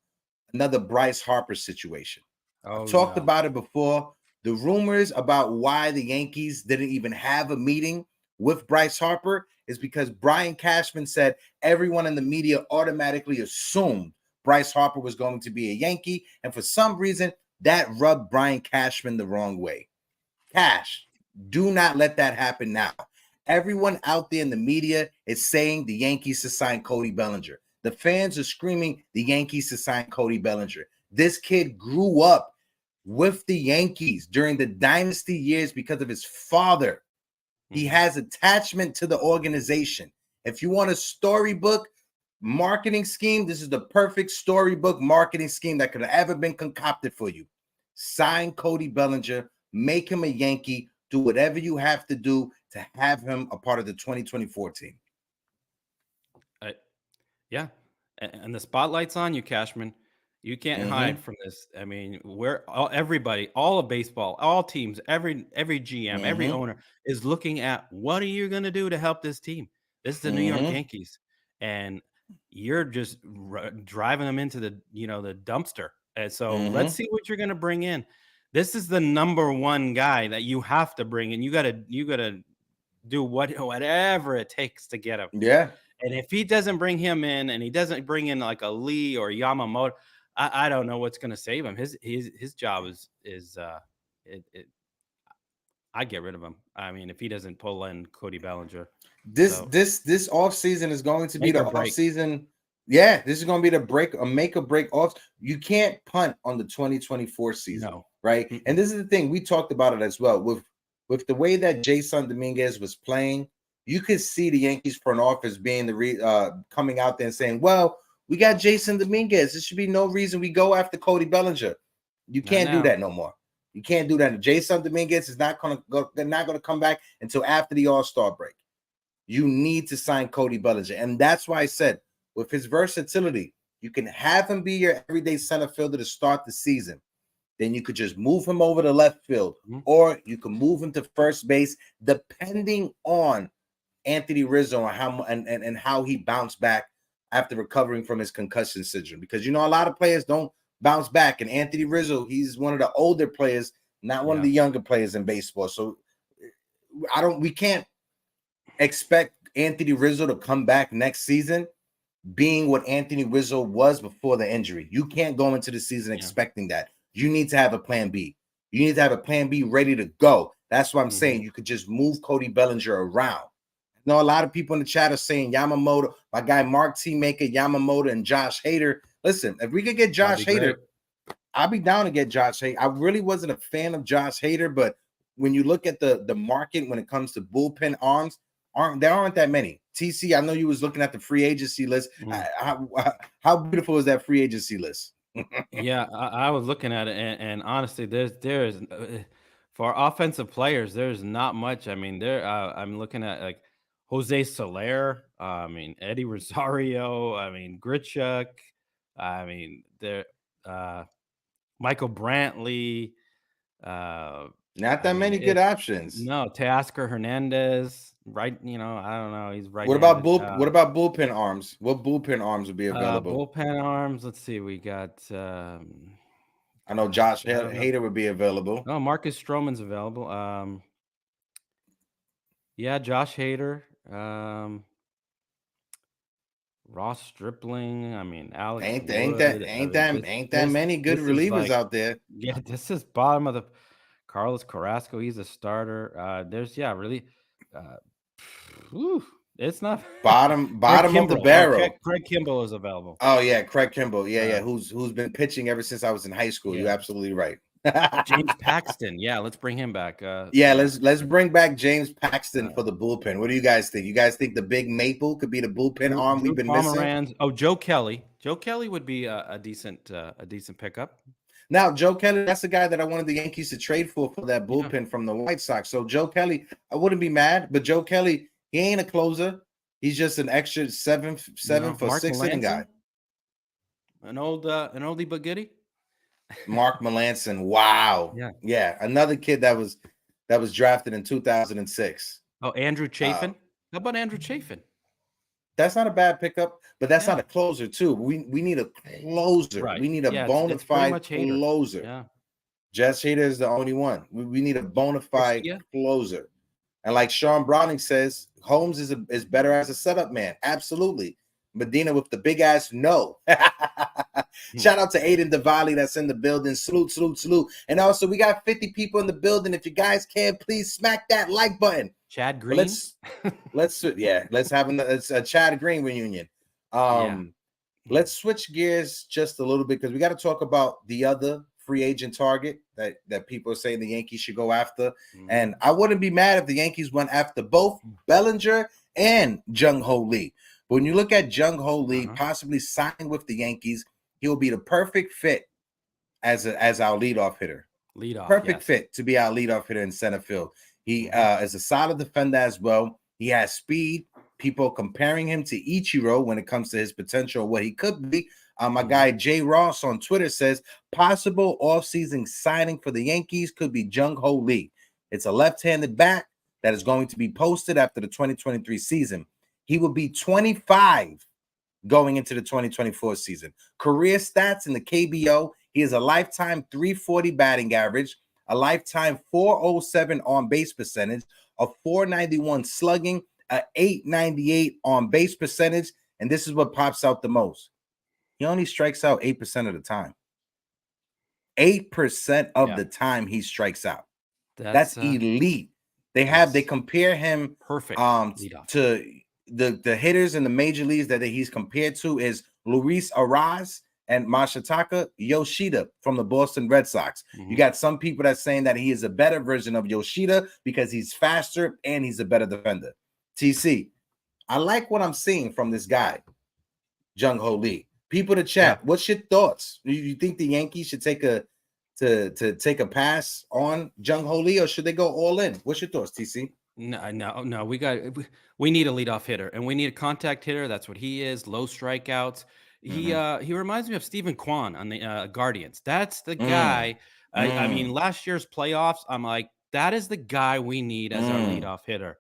another Bryce Harper situation. I've talked about it before. The rumors about why the Yankees didn't even have a meeting with Bryce Harper is because Brian Cashman said everyone in the media automatically assumed Bryce Harper was going to be a Yankee. And for some reason, that rubbed Brian Cashman the wrong way. Cash, do not let that happen now. Everyone out there in the media is saying the Yankees to sign Cody Bellinger. The fans are screaming the Yankees to sign Cody Bellinger. This kid grew up with the Yankees during the dynasty years because of his father. He has attachment to the organization. If you want a storybook marketing scheme, this is the perfect storybook marketing scheme that could have ever been concocted for you. Sign Cody Bellinger, make him a Yankee, do whatever you have to do to have him a part of the 2024 team. Yeah, and the spotlight's on you, Cashman. You can't hide from this. I mean, everybody, all of baseball, all teams, every GM, every owner is looking at what are you going to do to help this team? This is the New York Yankees, and you're just driving them into the the dumpster. And so let's see what you're going to bring in. This is the number one guy that you have to bring in. You got to do whatever it takes to get him. Yeah. And if he doesn't bring him in, and he doesn't bring in like a Lee or Yamamoto, I don't know what's going to save him. His job is I get rid of him. I mean, if he doesn't pull in Cody Bellinger, this offseason is going to be the offseason. Yeah, this is going to be the make or break off. You can't punt on the 2024 season, right? And this is the thing, we talked about it as well with the way that Jason Dominguez was playing. You could see the Yankees front office being coming out there and saying, well, we got Jason Dominguez. There should be no reason we go after Cody Bellinger. You can't do that no more. You can't do that. Jason Dominguez is not going to come back until after the All-Star break. You need to sign Cody Bellinger. And that's why I said, with his versatility, you can have him be your everyday center fielder to start the season. Then you could just move him over to left field, or you can move him to first base, depending on Anthony Rizzo and how he bounced back after recovering from his concussion syndrome. Because a lot of players don't bounce back. And Anthony Rizzo, he's one of the older players, not one of the younger players in baseball. So we can't expect Anthony Rizzo to come back next season being what Anthony Rizzo was before the injury. You can't go into the season expecting that. You need to have a plan B. You need to have a plan B ready to go. That's what I'm saying. You could just move Cody Bellinger around. I know a lot of people in the chat are saying Yamamoto, my guy Mark T. Maker, Yamamoto, and Josh Hader. Listen, if we could get Josh Hader, I'll be down to get Josh Hader. I really wasn't a fan of Josh Hader, but when you look at the market when it comes to bullpen arms, there aren't that many. TC, I know you was looking at the free agency list. How beautiful is that free agency list? Yeah, I was looking at it, and honestly, there's for offensive players, there's not much. I mean, I'm looking at like Jose Soler, I mean Eddie Rosario, I mean Grichuk, I mean Michael Brantley. Not that many good options. No, Teoscar Hernandez, right? You know, I don't know. He's right. What about bullpen arms? What bullpen arms would be available? Bullpen arms. Let's see. We got. I know Josh Hader would be available. Oh, Marcus Stroman's available. Yeah, Josh Hader. Ross Stripling. I mean, Alex. Ain't that many good relievers out there? Yeah, this is bottom of the. Carlos Carrasco, he's a starter. There's really. It's not bottom of the barrel. Craig Kimbrell is available. Oh yeah, Craig Kimbrell. Yeah. Who's been pitching ever since I was in high school. You're absolutely right. James Paxton. Yeah, let's bring him back. Let's bring back James Paxton for the bullpen. What do you guys think? You guys think the big maple could be the bullpen arm we've been missing? Oh, Joe Kelly. Joe Kelly would be a decent pickup. Now, Joe Kelly, that's the guy that I wanted the Yankees to trade for that bullpen from the White Sox. So Joe Kelly, I wouldn't be mad, but Joe Kelly, he ain't a closer. He's just an extra seven for Mark 6 inning guy. An oldie but goodie. Mark Melanson. Wow. Yeah. Another kid that was drafted in 2006. Oh, Andrew Chafin. How about Andrew Chafin? That's not a bad pickup, but that's not a closer too. We need a closer. Right. We need a bona fide closer. Yeah. Jess Hader is the only one. We need a bona fide closer. And like Sean Browning says, Holmes is better as a setup man. Absolutely. Medina with the big ass no. Shout out to Aiden Diwali that's in the building. Salute. And also we got 50 people in the building. If you guys can, please smack that like button. Chad Green. Let's have a Chad Green reunion. Let's switch gears just a little bit because we got to talk about the other free agent target that people are saying the Yankees should go after. And I wouldn't be mad if the Yankees went after both Bellinger and Jung-ho Lee. But when you look at Jung-ho Lee possibly signing with the Yankees, he'll be the perfect fit as our leadoff hitter. Perfect fit to be our leadoff hitter in center field. He is a solid defender as well. He has speed. People comparing him to Ichiro when it comes to his potential, what he could be. My guy Jay Ross on Twitter says possible offseason signing for the Yankees could be Jung-ho Lee. It's a left-handed bat that is going to be posted after the 2023 season. He will be 25 going into the 2024 season. Career stats in the KBO, he is a lifetime 340 batting average, a lifetime 407 on base percentage, a 491 slugging, a 898 on base percentage, and this is what pops out the most. He only strikes out 8% of the time. 8% of the time he strikes out. That's elite. They compare him perfect to the hitters in the major leagues that he's compared to is Luis Arraez and Masataka Yoshida from the Boston Red Sox. You got some people that's saying that he is a better version of Yoshida because he's faster and he's a better defender. TC, I like what I'm seeing from this guy, Jung-ho Lee. People to chat, what's your thoughts? Do you think the Yankees should take a pass on Jung-ho Lee, or should they go all in? What's your thoughts, TC? No. We need a leadoff hitter, and we need a contact hitter. That's what he is. Low strikeouts. He reminds me of Stephen Kwan on the Guardians. That's the guy. I mean, last year's playoffs, I'm like, that is the guy we need as our leadoff hitter.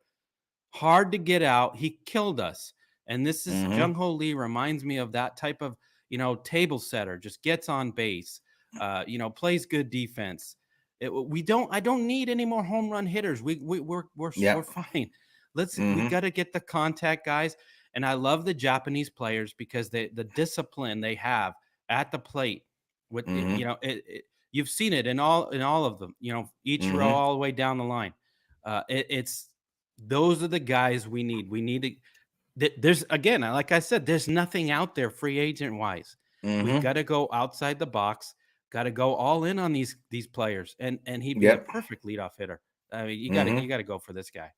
Hard to get out. He killed us. And this is Jung-ho Lee reminds me of that type of, table setter, just gets on base, plays good defense. I don't need any more home run hitters. We're fine. We got to get the contact guys. And I love the Japanese players because the discipline they have at the plate with, you've seen it in all of them, each row all the way down the line. Those are the guys we need. We need to, there's, again, like I said, there's nothing out there free agent wise. We've got to go outside the box, got to go all in on these players. And he'd be a perfect leadoff hitter. I mean, you got to go for this guy.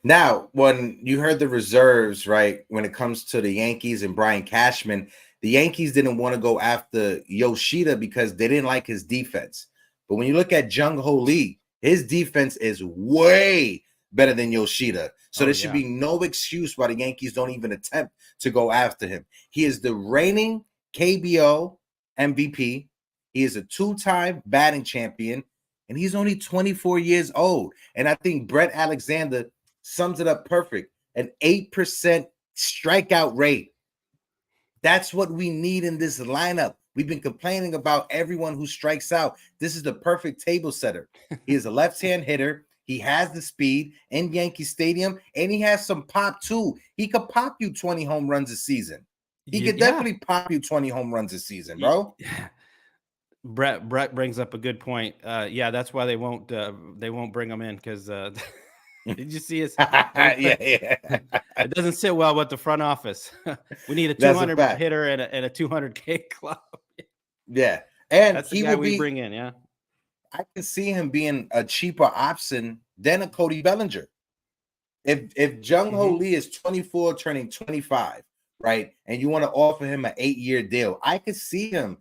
Now, when you heard the reserves, right, when it comes to the Yankees and Brian Cashman, the Yankees didn't want to go after Yoshida because they didn't like his defense. But when you look at Jung-ho Lee, his defense is way better than Yoshida. So there should be no excuse why the Yankees don't even attempt to go after him. He is the reigning KBO MVP. He is a 2-time batting champion, and he's only 24 years old. And I think Brett Alexander sums it up perfect. An 8% strikeout rate. That's what we need in this lineup. We've been complaining about everyone who strikes out. This is the perfect table setter. He is a left-hand hitter. He has the speed in Yankee Stadium, and he has some pop too. He could pop you 20 home runs a season. He could definitely pop you 20 home runs a season, bro. Yeah. Brett brings up a good point. That's why they won't bring him in because did you see his? It doesn't sit well with the front office. We need a 200 hitter and a 200K club. Yeah, and that's the guy we bring in. Yeah, I can see him being a cheaper option than a Cody Bellinger. If Jung-ho Lee is 24, turning 25, right, and you want to offer him an 8-year deal, I could see him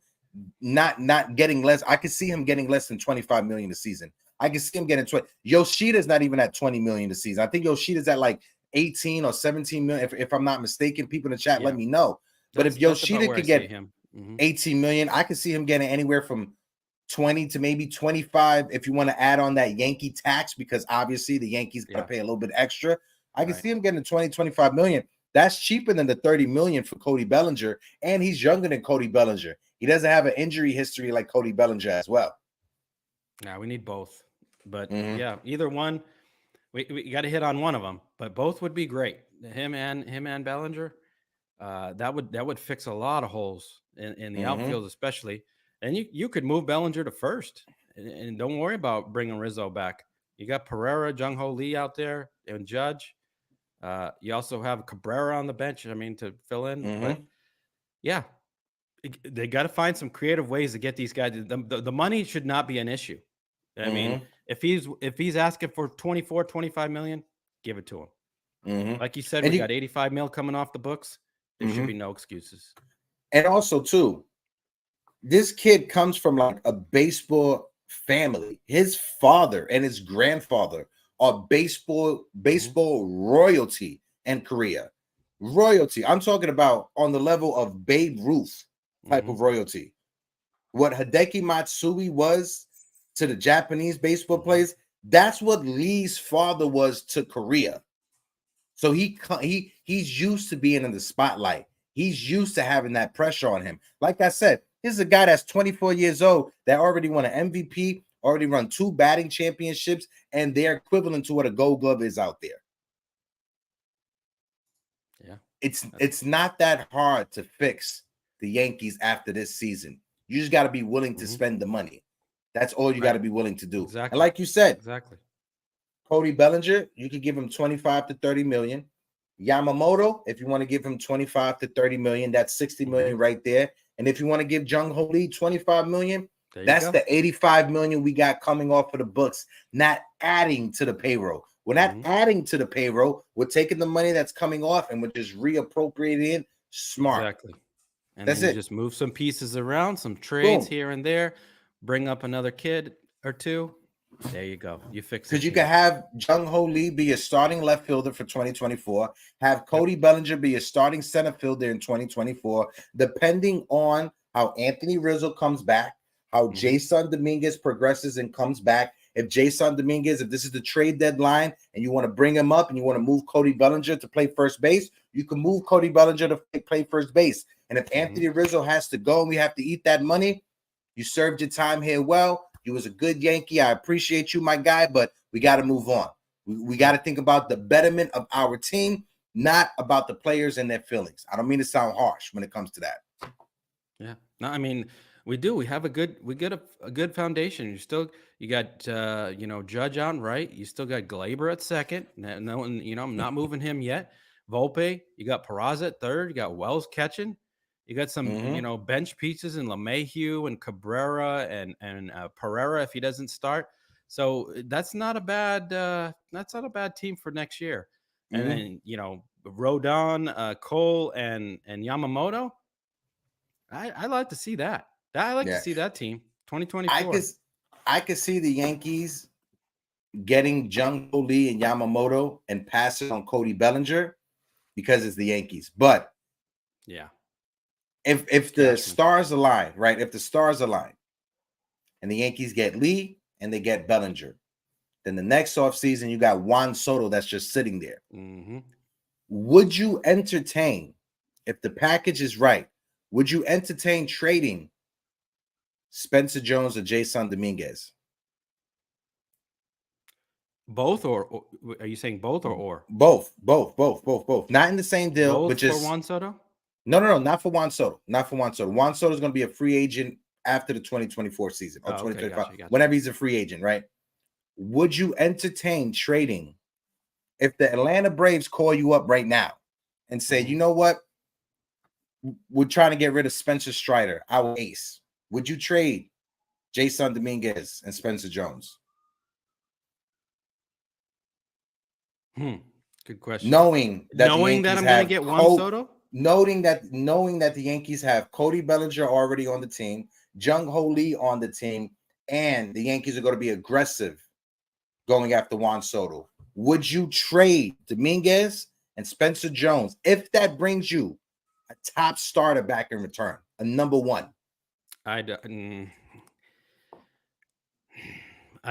not getting less. I could see him getting less than 25 million a season. I can see him getting 20. Yoshida's not even at 20 million a season. I think Yoshida's at like 18 or 17 million. If I'm not mistaken, people in the chat, let me know. But if Yoshida could get 18 million, I could see him getting anywhere from 20 to maybe 25 if you want to add on that Yankee tax, because obviously the Yankees got to pay a little bit extra. I can see him getting 20, 25 million. That's cheaper than the 30 million for Cody Bellinger, and he's younger than Cody Bellinger. He doesn't have an injury history like Cody Bellinger as well. Now we need both. But either one, we got to hit on one of them. But both would be great. Him and Bellinger, that would fix a lot of holes in the outfield, especially. And you could move Bellinger to first, and don't worry about bringing Rizzo back. You got Pereira, Jung-ho Lee out there, and Judge. You also have Cabrera on the bench. I mean, to fill in. But yeah, they got to find some creative ways to get these guys. The money should not be an issue. I mean, if he's asking for 24, 25 million, give it to him. Like you said, we got 85 mil coming off the books. There should be no excuses. And also, too, this kid comes from like a baseball family. His father and his grandfather are baseball royalty in Korea. Royalty. I'm talking about on the level of Babe Ruth type of royalty. What Hideki Matsui was to the Japanese baseball players, that's what Lee's father was to Korea. So he's used to being in the spotlight. He's used to having that pressure on him. Like I said, this is a guy that's 24 years old that already won an MVP, already run 2 batting championships, and they're equivalent to what a Gold Glove is out there. Yeah, it's not that hard to fix the Yankees after this season. You just got to be willing to spend the money. That's all you got to be willing to do. Exactly. And like you said, exactly. Cody Bellinger, you could give him 25 to 30 million. Yamamoto, if you want to give him 25 to 30 million, that's 60 million right there. And if you want to give Jung-ho Lee 25 million, that's the 85 million we got coming off of the books, not adding to the payroll. We're not adding to the payroll. We're taking the money that's coming off and we're just reappropriating it smart. Exactly. And that's then it. Just move some pieces around, some trades here and there, bring up another kid or two. There you go. You fix it. Because you can have Jung-ho Lee be a starting left fielder for 2024, have Cody Bellinger be a starting center fielder in 2024, depending on how Anthony Rizzo comes back, how Jason Dominguez progresses and comes back. If Jason Dominguez, if this is the trade deadline and you want to bring him up and you want to move Cody Bellinger to play first base, you can move Cody Bellinger to play first base. And if Anthony Rizzo has to go and we have to eat that money, you served your time here well. You was a good Yankee. I appreciate you, my guy, but we got to move on. We got to think about the betterment of our team, not about the players and their feelings. I don't mean to sound harsh when it comes to that. Yeah. No, I mean, we do. We have a good foundation. You got Judge on right. You still got Gleyber at second. No, I'm not moving him yet. Volpe, you got Peraza at third. You got Wells catching. You got some bench pieces in LeMahieu and Cabrera and Pereira if he doesn't start. So that's not a bad team for next year. And then Rodon, Cole, and Yamamoto. I like to see that. I like to see that team 2024. I could see the Yankees getting Jung-ho Lee and Yamamoto and passing on Cody Bellinger because it's the Yankees. But yeah, if the stars align, right? If the stars align and the Yankees get Lee and they get Bellinger, then the next offseason you got Juan Soto that's just sitting there. Would you entertain, if the package is right, would you entertain trading Spencer Jones or Jason Dominguez? Both, or are you saying both or? Both. Not in the same deal, both but just for Juan Soto? No, not for Juan Soto. Not for Juan Soto. Juan Soto is going to be a free agent after the 2024 season or 2025, gotcha. whenever he's a free agent, right? Would you entertain trading if the Atlanta Braves call you up right now and say, you know what? We're trying to get rid of Spencer Strider, our ace. Would you trade Jason Dominguez and Spencer Jones? Good question. Knowing that I'm going to get Juan Soto? Knowing that the Yankees have Cody Bellinger already on the team, Jung-ho Lee on the team, and the Yankees are going to be aggressive going after Juan Soto. Would you trade Dominguez and Spencer Jones if that brings you a top starter back in return, a number one? I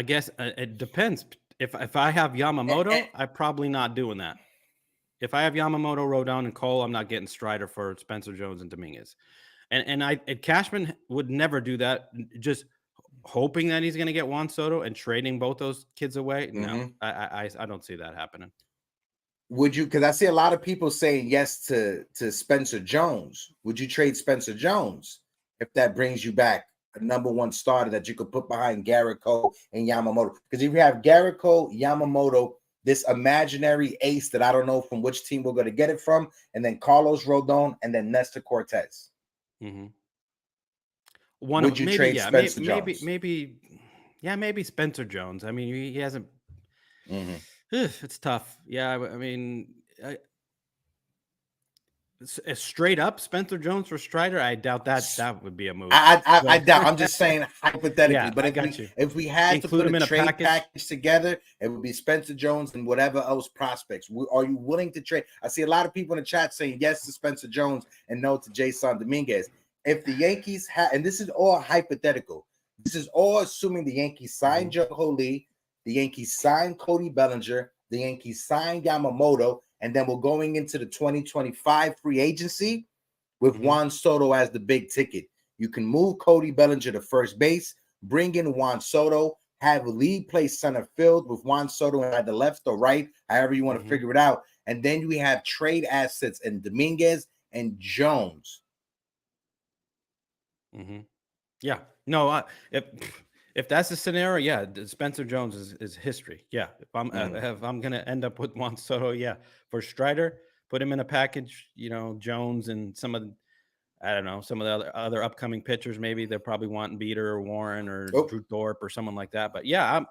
guess it depends. If I have Yamamoto, I'm probably not doing that. If I have Yamamoto, Rodon, and Cole, I'm not getting Strider for Spencer Jones and Dominguez. And Cashman would never do that. Just hoping that he's going to get Juan Soto and trading both those kids away. No, I don't see that happening. Would you? Because I see a lot of people saying yes to Spencer Jones. Would you trade Spencer Jones if that brings you back a number one starter that you could put behind Garrett Cole and Yamamoto? Because if you have Garrett Cole, Yamamoto, this imaginary ace that I don't know from which team we're going to get it from, and then Carlos Rodon, and then Nestor Cortez. Would you trade Spencer Jones? Maybe Spencer Jones. I mean, he hasn't. It's tough. Yeah, I mean, straight up Spencer Jones for Strider, I doubt that would be a move. I doubt. I'm just saying hypothetically. Yeah, but if we had to put a trade package together, it would be Spencer Jones and whatever else prospects. Are you willing to trade? I see a lot of people in the chat saying yes to Spencer Jones and no to Jason Dominguez. If the Yankees and this is all hypothetical. This is all assuming the Yankees signed Jung-ho Lee, the Yankees signed Cody Bellinger, the Yankees signed Yamamoto, and then we're going into the 2025 free agency with Juan Soto as the big ticket. You can move Cody Bellinger to first base, bring in Juan Soto, have Lee play center field with Juan Soto either left or right, however you want to figure it out. And then we have trade assets in Dominguez and Jones. Yeah. No, if that's the scenario, yeah, Spencer Jones is history. Yeah. If I'm going to end up with Juan Soto, yeah, for Strider, put him in a package, Jones and some of the other upcoming pitchers, maybe they're probably wanting Beater or Warren or Drew Thorpe or someone like that. But yeah,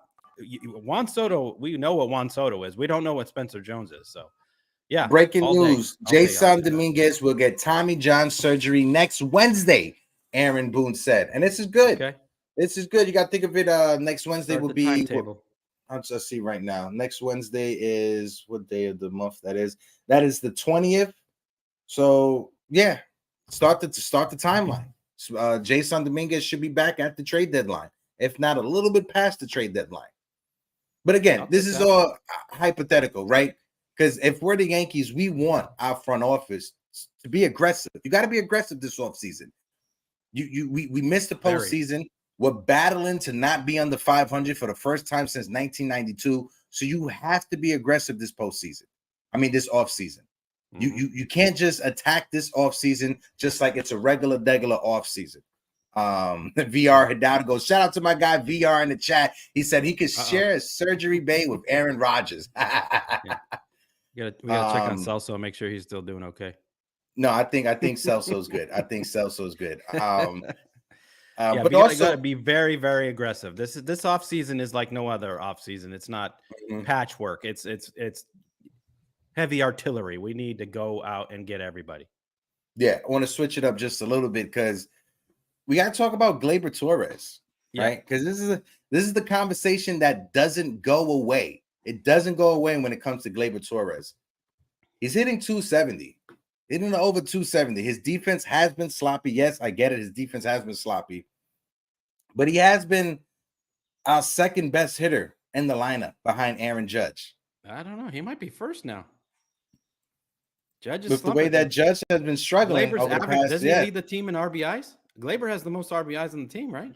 Juan Soto, we know what Juan Soto is. We don't know what Spencer Jones is. So yeah. Breaking news. Jason Dominguez will get Tommy John surgery next Wednesday, Aaron Boone said. And this is good. Okay. This is good. You got to think of it. Next Wednesday will be timetable. I'll just see right now. Next Wednesday is what day of the month that is? That is the 20th. So yeah, start the timeline. Jason Dominguez should be back at the trade deadline, if not a little bit past the trade deadline. But again, this is all hypothetical, right? Because if we're the Yankees, we want our front office to be aggressive. You got to be aggressive this offseason. We missed the postseason. We're battling to not be under 500 for the first time since 1992. So you have to be aggressive this postseason. I mean, this offseason. You can't just attack this offseason just like it's a regular offseason. VR Hidalgo, shout out to my guy VR in the chat. He said he could share a surgery bay with Aaron Rodgers. We gotta check on Celso and make sure he's still doing okay. No, I think Celso's good. I think Celso's good. But but also gotta be very, very aggressive. This offseason is like no other offseason. It's not patchwork. It's heavy artillery. We need to go out and get everybody. Yeah, I want to switch it up just a little bit because we got to talk about Gleyber Torres, right? Because this is the conversation that doesn't go away. It doesn't go away when it comes to Gleyber Torres. He's hitting 270, hitting over 270. His defense has been sloppy. Yes, I get it. His defense has been sloppy, but he has been our second best hitter in the lineup behind Aaron Judge. I don't know. He might be first now. Judge is with the way that Judge has been struggling over the past. Doesn't he lead the team in RBIs? Gleyber has the most RBIs on the team, right?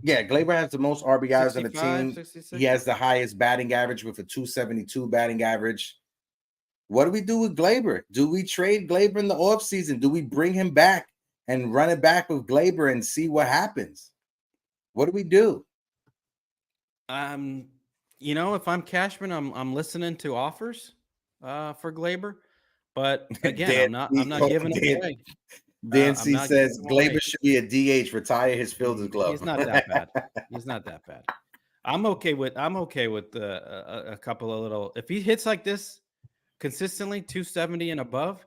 Yeah, Gleyber has the most RBIs on the team. 66. He has the highest batting average with a 272 batting average. What do we do with Gleyber? Do we trade Gleyber in the offseason? Do we bring him back and run it back with Gleyber and see what happens? What do we do? You know, if I'm Cashman, I'm listening to offers for Gleyber, but again, I'm not giving him away. Dancy says Gleyber should be a DH, retire his fielder's glove. He's not that bad. He's not that bad. I'm okay with a couple of little. If he hits like this consistently, 270 and above,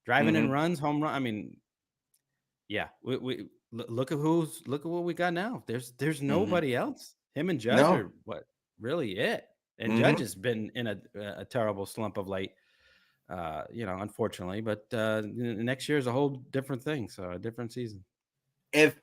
driving in runs, home run. I mean, yeah. We look at what we got now. There's nobody else. Him and Judge are what really it. And Judge has been in a terrible slump of late. Unfortunately, but next year is a whole different thing. So a different season. When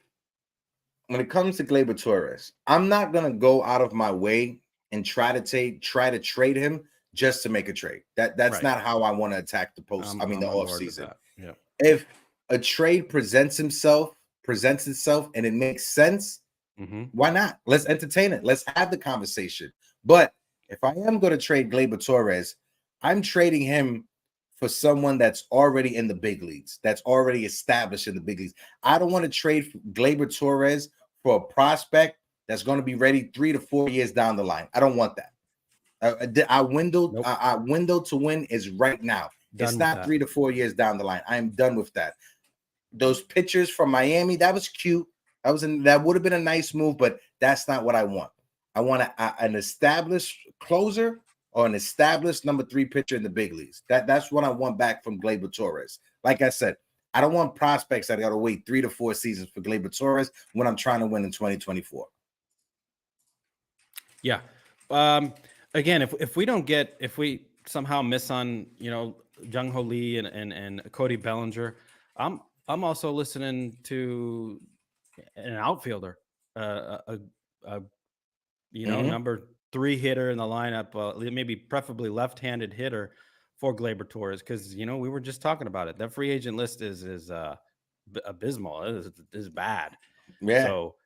it comes to Gleyber Torres, I'm not gonna go out of my way and try to trade him just to make a trade. That's not how I want to attack the the off season. Yeah. If a trade presents itself and it makes sense, why not? Let's entertain it. Let's have the conversation. But if I am going to trade Gleyber Torres, I'm trading him for someone that's already in the big leagues, that's already established in the big leagues. I don't want to trade Gleyber Torres for a prospect that's going to be ready 3 to 4 years down the line. I don't want that. Our window to win is right now. It's not 3 to 4 years down the line. I am done with that. Those pictures from Miami, that was cute. That would have been a nice move, but that's not what I want. I want an established closer or an established number 3 pitcher in the big leagues. That's what I want back from Gleyber Torres. Like I said, I don't want prospects that got to wait 3 to 4 seasons for Gleyber Torres when I'm trying to win in 2024. Yeah. Again, if we somehow miss on, Jung-ho Lee and Cody Bellinger, I'm also listening to an outfielder, number 3 hitter in the lineup, maybe preferably left-handed hitter for Gleyber Torres, because we were just talking about it. That free agent list is abysmal. It is bad. Yeah. So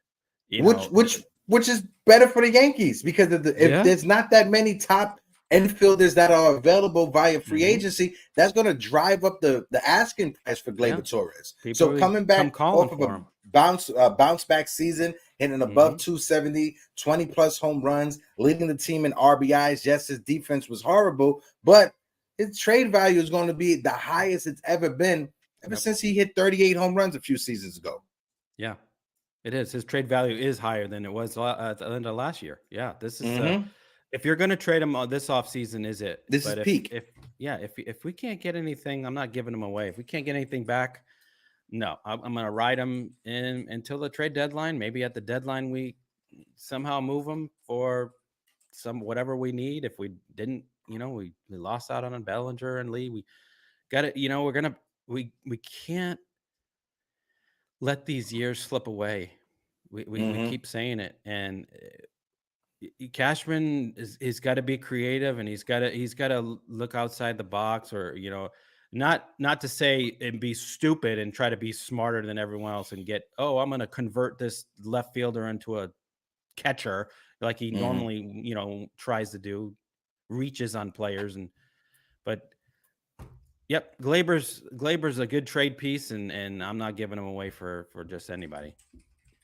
which is better for the Yankees, because if there's not that many top infielders that are available via free agency, that's going to drive up the asking price for Gleyber Torres. So really coming back off of a bounce back season, hitting above 270, 20 plus home runs, leading the team in RBIs. Yes, his defense was horrible, but his trade value is going to be the highest it's ever been since he hit 38 home runs a few seasons ago. Yeah, it is. His trade value is higher than it was at the end of last year. Yeah, this is if you're going to trade him this offseason, is it? This is peak. If we can't get anything, I'm not giving him away. If we can't get anything back, no, I'm going to ride him in until the trade deadline. Maybe at the deadline we somehow move him for whatever we need. If we didn't, we lost out on Bellinger and Lee. We got it. We can't let these years slip away. We keep saying it, and Cashman he's got to be creative, and he's got to look outside the box, or not to say and be stupid and try to be smarter than everyone else and get, oh, I'm going to convert this left fielder into a catcher like he normally, tries to do, reaches on players. But yep, Gleyber's a good trade piece, and I'm not giving him away for just anybody.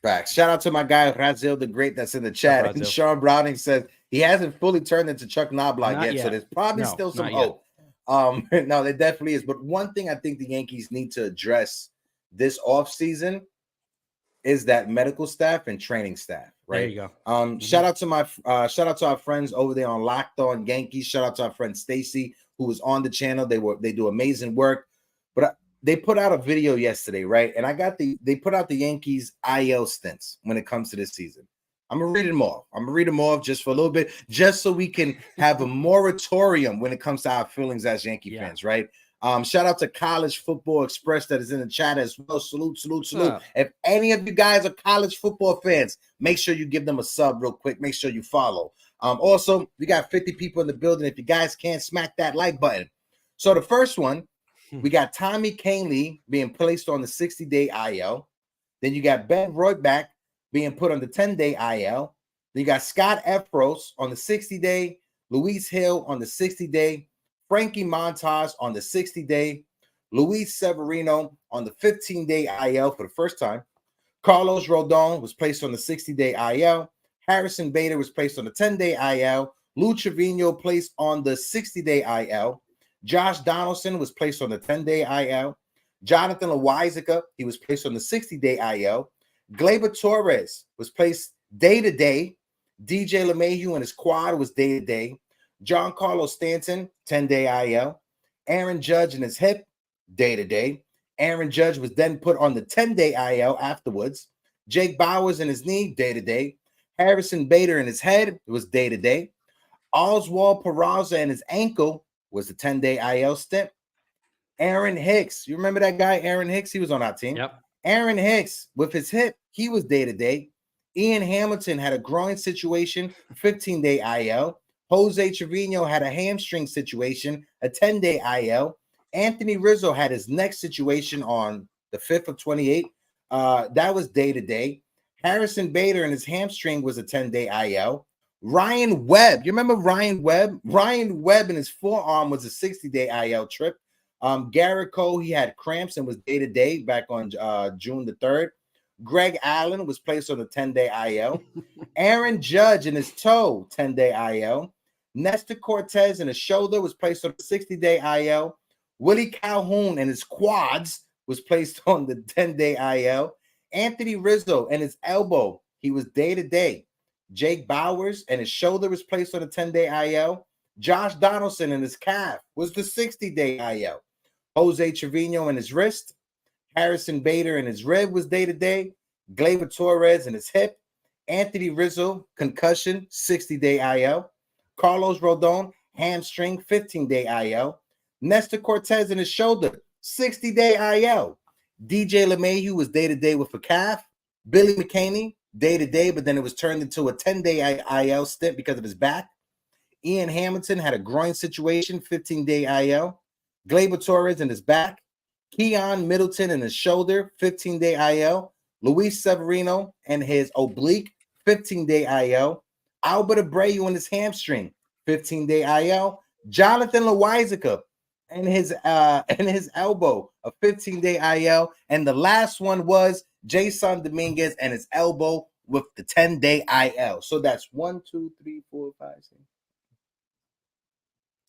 Facts. Shout out to my guy Razil the Great that's in the chat. And Sean Browning says he hasn't fully turned into Chuck Knobloch yet, so there's probably still some hope. No, there definitely is. But one thing I think the Yankees need to address this offseason is that medical staff and training staff. Right. There you go. Shout out to our friends over there on Locked On Yankees. Shout out to our friend Stacy, who was on the channel. They do amazing work. But they put out a video yesterday, right? And they put out the Yankees IL stints when it comes to this season. I'm gonna read them off. I'm gonna read them off just for a little bit, just so we can have a moratorium when it comes to our feelings as Yankee fans, right? Shout out to College Football Express that is in the chat as well. Salute. If any of you guys are college football fans, make sure you give them a sub real quick. Make sure you follow. Also, we got 50 people in the building. If you guys can't, smack that like button. So the first one, we got Tommy Kahnle being placed on the 60-day IL. Then you got Ben Royback being put on the 10-day IL. Then you got Scott Efros on the 60-day, Luis Hill on the 60-day, Frankie Montas on the 60-day, Luis Severino on the 15-day IL for the first time. Carlos Rodon was placed on the 60-day IL. Harrison Bader was placed on the 10-day IL. Lou Trevino placed on the 60-day IL. Josh Donaldson was placed on the 10-day IL. Jonathan Loaisiga, he was placed on the 60-day IL. Gleyber Torres was placed day-to-day. DJ LeMahieu and his quad was day-to-day. Giancarlo Stanton, 10-day IL. Aaron Judge and his hip, day-to-day. Aaron Judge was then put on the 10-day IL afterwards. Jake Bowers and his knee, day-to-day. Harrison Bader and his head, it was day-to-day. Oswald Peraza and his ankle was the 10-day IL stint. Aaron Hicks, you remember that guy, Aaron Hicks? He was on our team. Yep. Aaron Hicks, with his hip, he was day-to-day. Ian Hamilton had a groin situation, 15-day IL. Jose Trevino had a hamstring situation, a 10-day IL. Anthony Rizzo had his neck situation on the 5th of 28. That was day-to-day. Harrison Bader and his hamstring was a 10-day IL. Ryan Webb, you remember Ryan Webb? Ryan Webb and his forearm was a 60-day IL trip. Garrett Cole, he had cramps and was day-to-day back on June the 3rd. Greg Allen was placed on the 10-day IL. Aaron Judge and his toe, 10-day IL. Nestor Cortez and his shoulder was placed on the 60-day IL. Willie Calhoun and his quads was placed on the 10-day IL. Anthony Rizzo and his elbow, he was day-to-day. Jake Bowers and his shoulder was placed on the 10-day IL. Josh Donaldson and his calf was the 60-day IL. Jose Trevino and his wrist. Harrison Bader and his rib was day-to-day. Gleyber Torres and his hip. Anthony Rizzo, concussion, 60-day IL. Carlos Rodon, hamstring, 15-day IL. Nestor Cortez and his shoulder, 60-day IL. DJ LeMahieu was day-to-day with a calf. Billy McKinney, day-to-day, but then it was turned into a 10-day IL stint because of his back. Ian Hamilton had a groin situation, 15-day IL. Gleyber Torres in his back. Keon Middleton in his shoulder, 15-day IL. Luis Severino and his oblique, 15-day IL. Albert Abreu in his hamstring, 15-day IL. Jonathan Loaisiga and his elbow, a 15-day IL. And the last one was Jason Dominguez and his elbow with the 10-day IL. So that's 1, 2, 3, 4, 5, 6.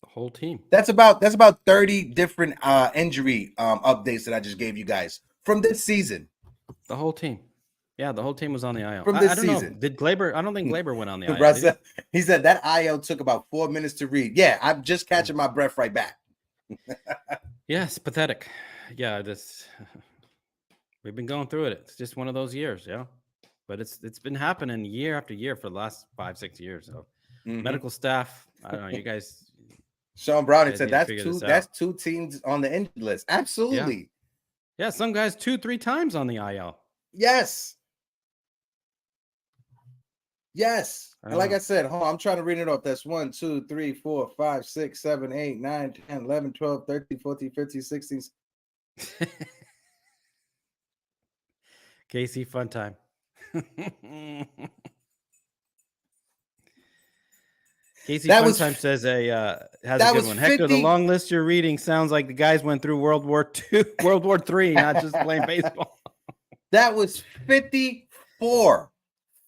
The whole team. That's about 30 different injury updates that I just gave you guys from this season. The whole team. Yeah, the whole team was on the IL. From this I don't season. Know. Did Gleyber? I don't think Gleyber went on the IL. He said that IL took about 4 minutes to read. Yeah, I'm just catching my breath right back. Yes, pathetic. Yeah, we've been going through it. It's just one of those years, yeah. But it's been happening year after year for the last 5-6 years. So medical staff, I don't know, you guys. Sean Browning said that's two teams on the injured list. Absolutely. Yeah, some guys 2-3 times on the IL. Yes. Yes. And like I said, hold on, I'm trying to read it off. That's 1, 2, 3, 4, 5, 6, 7, 8, 9, 10, 11, 12, 13, 14, 15, 16. Casey, fun time. Casey Funtime says has a good one. 50. Hector, the long list you're reading sounds like the guys went through World War III, not just playing baseball. That was 54.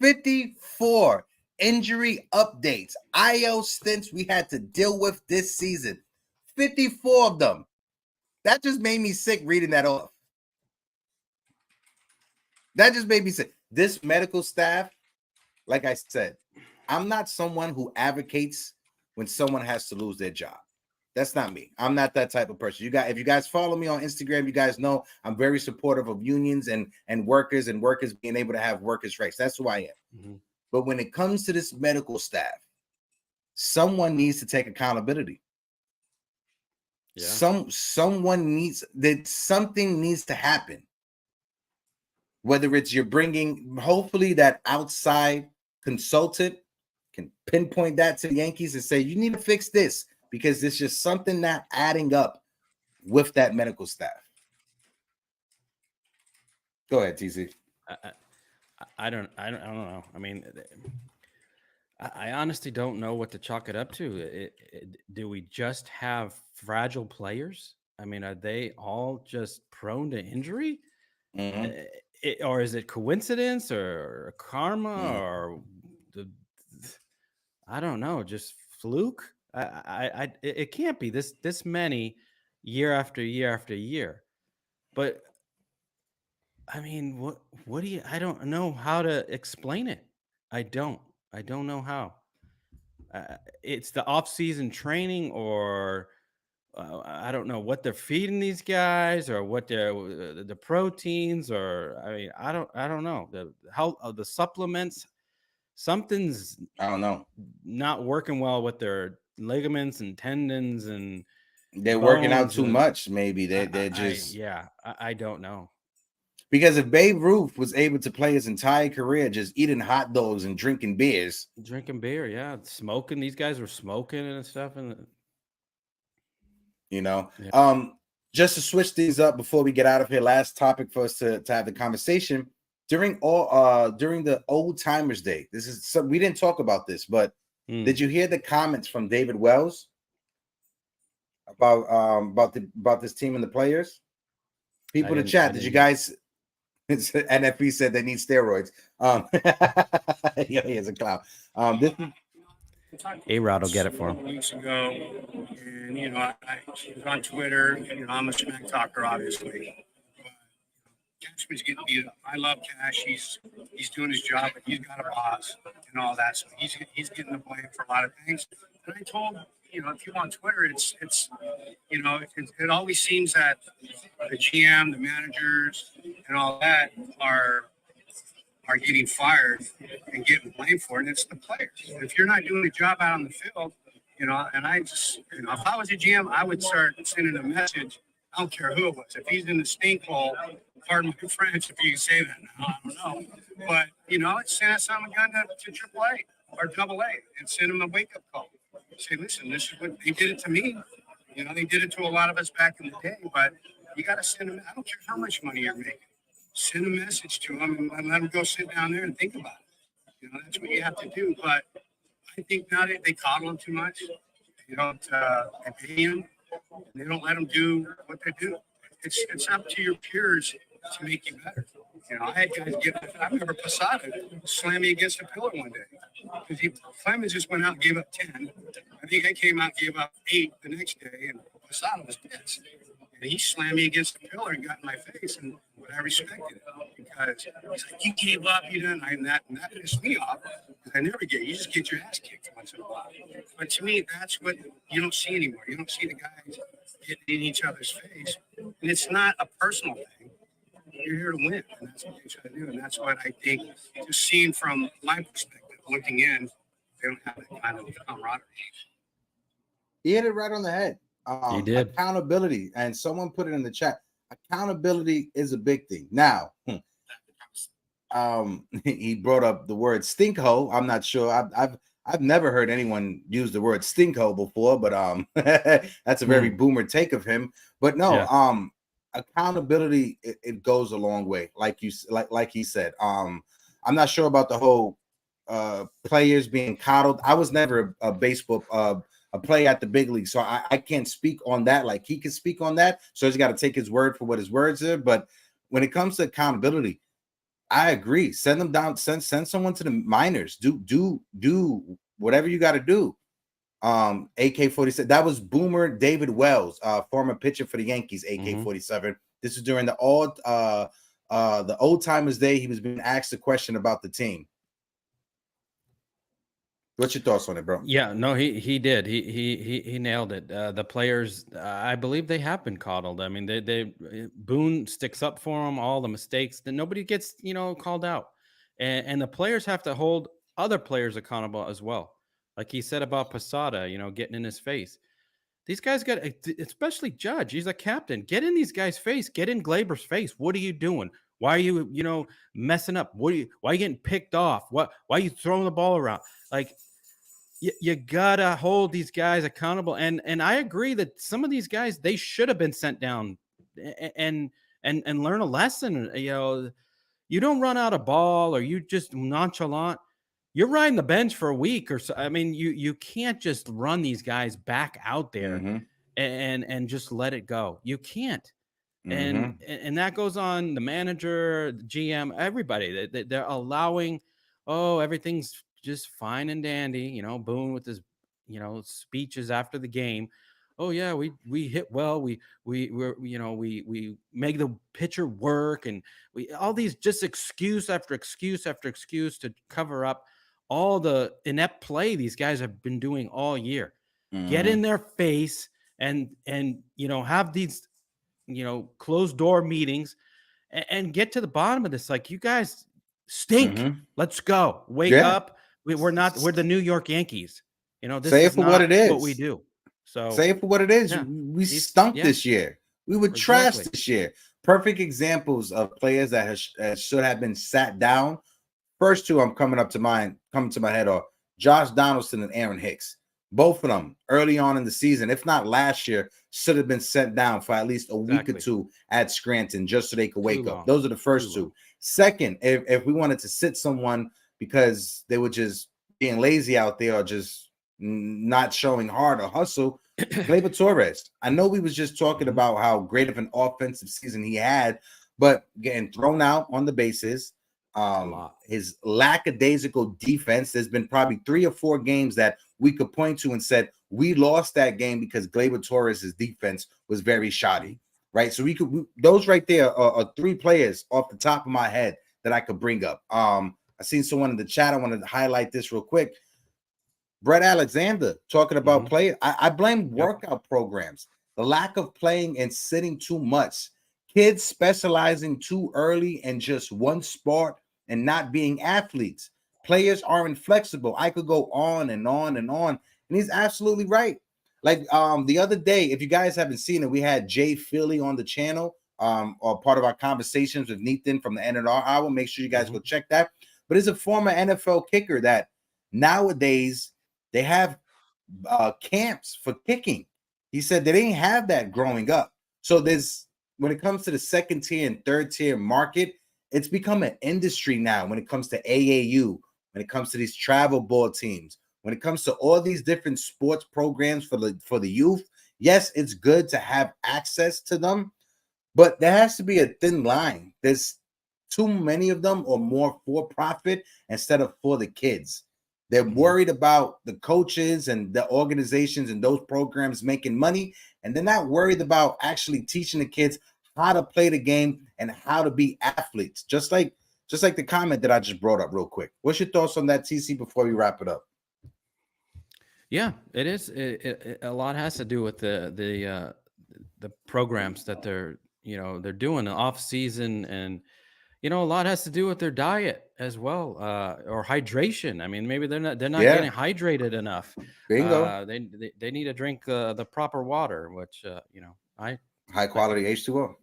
54 injury updates, IL stints we had to deal with this season. 54 of them. That just made me sick reading that off. That just made me sick. This medical staff, like I said, I'm not someone who advocates when someone has to lose their job. That's not me. I'm not that type of person. If you guys follow me on Instagram, you guys know I'm very supportive of unions and workers being able to have workers' rights. That's who I am. Mm-hmm. But when it comes to this medical staff, someone needs to take accountability. Yeah. Something needs to happen. Whether it's you're bringing, hopefully that outside consultant can pinpoint that to the Yankees and say, you need to fix this because there's just something not adding up with that medical staff. Go ahead, TC. I don't know. I mean, I honestly don't know what to chalk it up to. Do we just have fragile players? I mean, are they all just prone to injury? Mm-hmm. Or is it coincidence or karma or I don't know, just fluke? It can't be this many year after year after year. But I mean, what do you? I don't know how to explain it. I don't know how. It's the off-season training, or I don't know what they're feeding these guys, or what they're the proteins, or I mean, I don't know the health of the supplements. Something's not working well with their ligaments and tendons, and they're working out too much. Maybe they're just I don't know. Because if Babe Ruth was able to play his entire career just eating hot dogs and drinking beer, smoking, these guys were smoking and stuff, and just to switch things up before we get out of here, last topic for us to have the conversation during the Old Timers Day. This is we didn't talk about this, but did you hear the comments from David Wells about this team and the players? People in the chat, did you guys? NFP said they need steroids. He is a clown. This is A-Rod will get it for him. Weeks ago, and I was on Twitter, and I'm a smack talker, obviously. Cashman's getting beat up. I love Cash. He's doing his job, but he's got a boss and all that. So he's getting the blame for a lot of things. And I told if you're on Twitter, it always seems that the GM, the managers, and all that are getting fired and getting blamed for it. And it's the players. If you're not doing a job out on the field, and I just, if I was a GM, I would start sending a message. I don't care who it was. If he's in the stink hole, pardon my French, if you can say that now, I don't know. But, send some gun to AAA or AA and send him a wake-up call. Say, listen, this is what they did it to me. They did it to a lot of us back in the day, but you got to send them. I don't care how much money you're making. Send a message to them and let them go sit down there and think about it. That's what you have to do. But I think now they coddle them too much. They don't pay them. They don't let them do what they do. It's up to your peers to make you better. I had guys I remember Posada slam me against a pillar one day because Clemens just went out and gave up 10. I think I came out and gave up 8 the next day, and Posada was pissed. And he slammed me against the pillar and got in my face, and I respected it because he's like, you gave up, and that pissed me off because I never get. You just get your ass kicked once in a while. But to me, that's what you don't see anymore. You don't see the guys getting in each other's face, and it's not a personal thing. You're here to win, and that's what they try to do. And that's what I think, just seeing from my perspective, looking in, they don't have that kind of camaraderie. He hit it right on the head. He did. Accountability, and someone put it in the chat. Accountability is a big thing. Now, he brought up the word stinkho. I'm not sure. I've never heard anyone use the word stinkho before, but that's a very boomer take of him. But no, accountability it goes a long way, like he said. I'm not sure about the whole players being coddled. I was never a baseball a player at the big league, so I can't speak on that like he can speak on that. So he's got to take his word for what his words are. But when it comes to accountability, I agree. Send them down. Send someone to the minors. Do whatever you got to do. AK-47. That was Boomer David Wells, former pitcher for the Yankees. AK-47. This is during the old timers day. He was being asked a question about the team. What's your thoughts on it, bro? Yeah, no, he did. He nailed it. The players, I believe they have been coddled. I mean, they Boone sticks up for them, all the mistakes that nobody gets, called out, and the players have to hold other players accountable as well. Like he said about Posada, getting in his face. These guys got, especially Judge. He's a captain. Get in these guys' face. Get in Gleyber's face. What are you doing? Why are you, messing up? Why are you getting picked off? Why are you throwing the ball around? Like, you gotta hold these guys accountable. And I agree that some of these guys, they should have been sent down and learn a lesson. You don't run out of ball or you just nonchalant. You're riding the bench for a week or so. I mean, you can't just run these guys back out there and just let it go. You can't. And that goes on the manager, the GM, everybody. They're allowing, everything's just fine and dandy. Boone with his, speeches after the game. Oh yeah, we hit well. We make the pitcher work, and we all these just excuse after excuse after excuse to cover up all the inept play these guys have been doing all year. Get in their face and have these closed door meetings and get to the bottom of this. Like, you guys stink. Let's go. Wake up. We're the New York Yankees. This say it is for not what it is. what we do. So say it for what it is. We stunk this year. We were trash this year. Perfect examples of players that should have been sat down. First two I'm coming to my head are Josh Donaldson and Aaron Hicks. Both of them early on in the season, if not last year, should have been sent down for at least a week or two at Scranton just so they could wake up. Those are the first two. Second, if we wanted to sit someone because they were just being lazy out there or just not showing heart or hustle, Gleyber Torres. I know we was just talking about how great of an offensive season he had, but getting thrown out on the bases, his lackadaisical defense. There's been probably 3 or 4 games that we could point to and said we lost that game because Gleyber Torres' defense was very shoddy, right? So those right there are 3 players off the top of my head that I could bring up. I seen someone in the chat. I wanted to highlight this real quick. Brett Alexander talking about play. I blame workout programs, the lack of playing and sitting too much, kids specializing too early in just one sport and not being athletes. Players aren't flexible. I could go on and on and on. And he's absolutely right. Like the other day, if you guys haven't seen it, we had Jay Philly on the channel, or part of our conversations with Nathan from the NNR Hour. Make sure you guys go check that. But he's a former NFL kicker that nowadays they have camps for kicking. He said they didn't have that growing up. So when it comes to the second tier and third tier market, it's become an industry now when it comes to AAU, when it comes to these travel ball teams, when it comes to all these different sports programs for the youth. Yes, it's good to have access to them, but there has to be a thin line. There's too many of them or more for profit instead of for the kids. They're worried about the coaches and the organizations and those programs making money, and they're not worried about actually teaching the kids how to play the game and how to be athletes. Just like the comment that I just brought up real quick. What's your thoughts on that, TC, before we wrap it up? Yeah, it is. A lot has to do with the programs that they're doing off season, and a lot has to do with their diet as well, or hydration. I mean, maybe they're not getting hydrated enough. Bingo. They need to drink the proper water, which high quality H2O.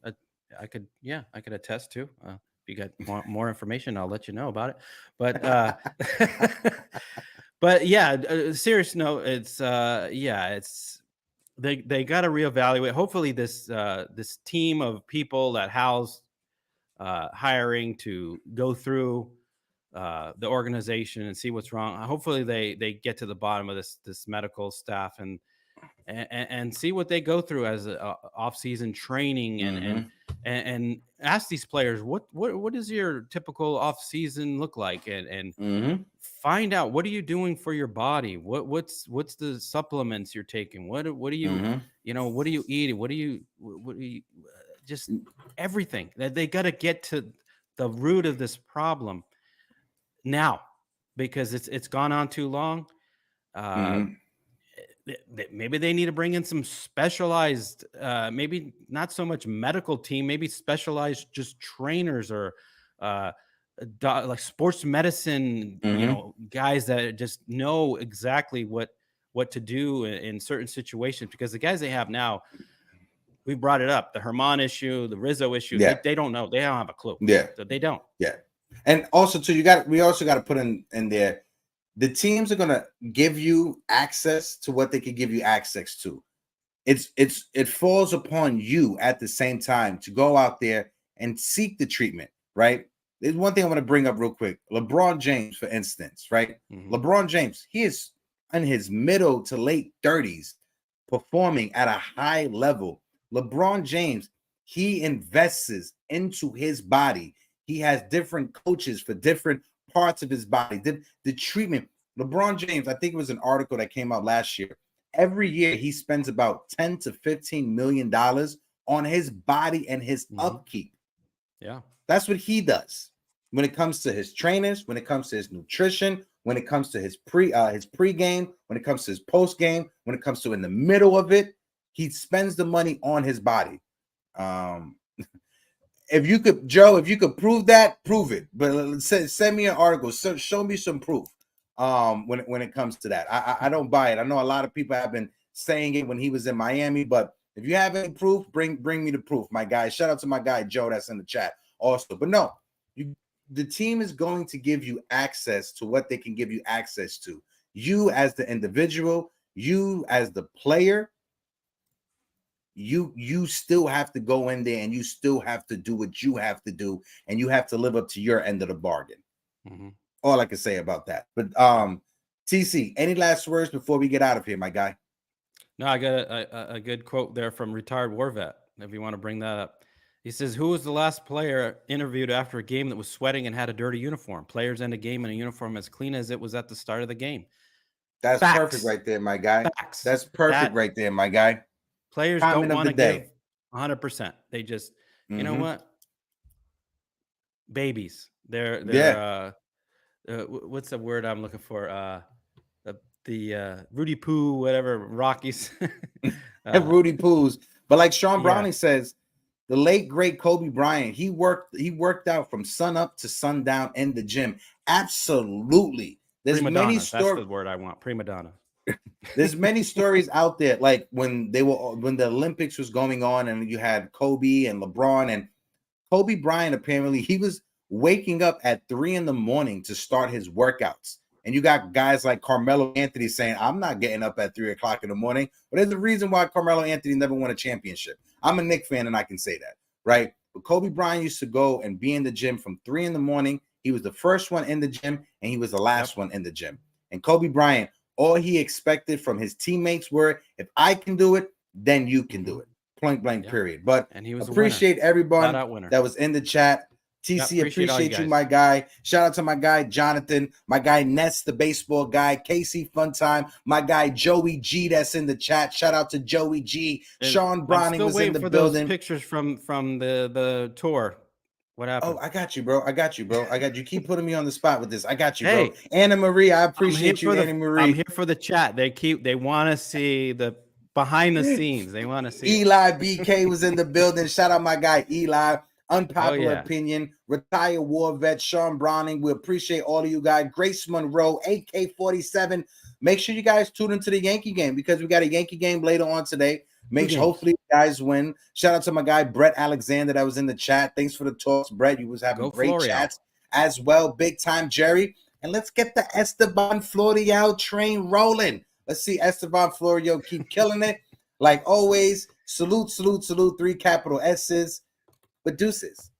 I could attest to, you want more information, I'll let you know about it. But but yeah, serious note, it's it's they got to reevaluate. Hopefully this this team of people that Hal's hiring to go through the organization and see what's wrong. Hopefully they get to the bottom of this medical staff and see what they go through as a off-season training and ask these players what does your typical off-season look like and find out what are you doing for your body, what's the supplements you're taking, what are you what are you eating, what do you just everything. They got to get to the root of this problem now, because it's gone on too long. Maybe they need to bring in some specialized, maybe not so much medical team, maybe specialized just trainers or like sports medicine, guys that just know exactly what to do in certain situations, because the guys they have now, we brought it up, the Herman issue, the Rizzo issue. Yeah. They don't know. They don't have a clue. Yeah. So they don't. Yeah. And also too, we also got to put in there, the teams are going to give you access to what they can give you access to. It falls upon you at the same time to go out there and seek the treatment, right? There's one thing I want to bring up real quick. LeBron James, for instance, right? LeBron James, he is in his middle to late 30s performing at a high level. LeBron James, he invests into his body. He has different coaches for different parts of his body. The treatment. LeBron James, I think it was an article that came out last year. Every year he spends about $10 to $15 million on his body and his upkeep. Yeah. That's what he does. When it comes to his trainers, when it comes to his nutrition, when it comes to his pregame, when it comes to his postgame, when it comes to in the middle of it, he spends the money on his body. If you could, Joe, if you could prove that, prove it. But send me an article. Show me some proof. When it comes to that, I don't buy it. I know a lot of people have been saying it when he was in Miami, but if you have any proof, bring me the proof, my guy. Shout out to my guy Joe that's in the chat also. But no, the team is going to give you access to what they can give you access to. You as the individual, you as the player, you still have to go in there and you still have to do what you have to do, and you have to live up to your end of the bargain. All I can say about that. But TC, any last words before we get out of here, my guy? No, I got a good quote there from retired war vet, if you want to bring that up. He says, who was the last player interviewed after a game that was sweating and had a dirty uniform? Players end a game in a uniform as clean as it was at the start of the game. That's Facts. Perfect right there, my guy. Facts. That's perfect right there, my guy. Players don't want to give 100%. They just, you know what? Babies. They're what's the word I'm looking for? The Rudy Poo, whatever, Rockies. Rudy Poos. But like Sean Browning says, the late great Kobe Bryant, he worked out from sun up to sundown in the gym. Absolutely. There's many stories. That's the word I want. Prima donna. There's many stories out there, like when the Olympics was going on, and you had Kobe and LeBron, and Kobe Bryant, apparently he was waking up at 3 a.m. to start his workouts. And you got guys like Carmelo Anthony saying, I'm not getting up at 3 o'clock in the morning. But there's a reason why Carmelo Anthony never won a championship. I'm a Knicks fan and I can say that, right? But Kobe Bryant used to go and be in the gym from 3 a.m. He was the first one in the gym and he was the last one in the gym. And Kobe Bryant, all he expected from his teammates were, if I can do it, then you can do it. Point blank, period. But and he was appreciate everyone that was in the chat. TC, appreciate you, my guy. Shout out to my guy Jonathan, my guy Ness, the baseball guy, Casey Funtime, my guy Joey G that's in the chat. Shout out to Joey G. And Sean Browning was in the building. Those pictures from the tour. What happened? Oh, I got you, bro. I got you. Keep putting me on the spot with this. I got you, bro. Anna Marie, I appreciate you, Anna Marie. I'm here for the chat. They want to see the behind the scenes. They want to see. Eli BK was in the building. Shout out my guy Eli. Unpopular opinion, retired war vet, Sean Browning. We appreciate all of you guys. Grace Monroe, AK-47. Make sure you guys tune into the Yankee game because we got a Yankee game later on today. Make sure, hopefully, you guys win. Shout out to my guy Brett Alexander that was in the chat. Thanks for the talks, Brett. You was having great chats as well. Big time, Jerry. And let's get the Estevan Florial train rolling. Let's see Estevan Florial keep killing it. Like always, salute, salute, salute. 3 capital S's. But deuces.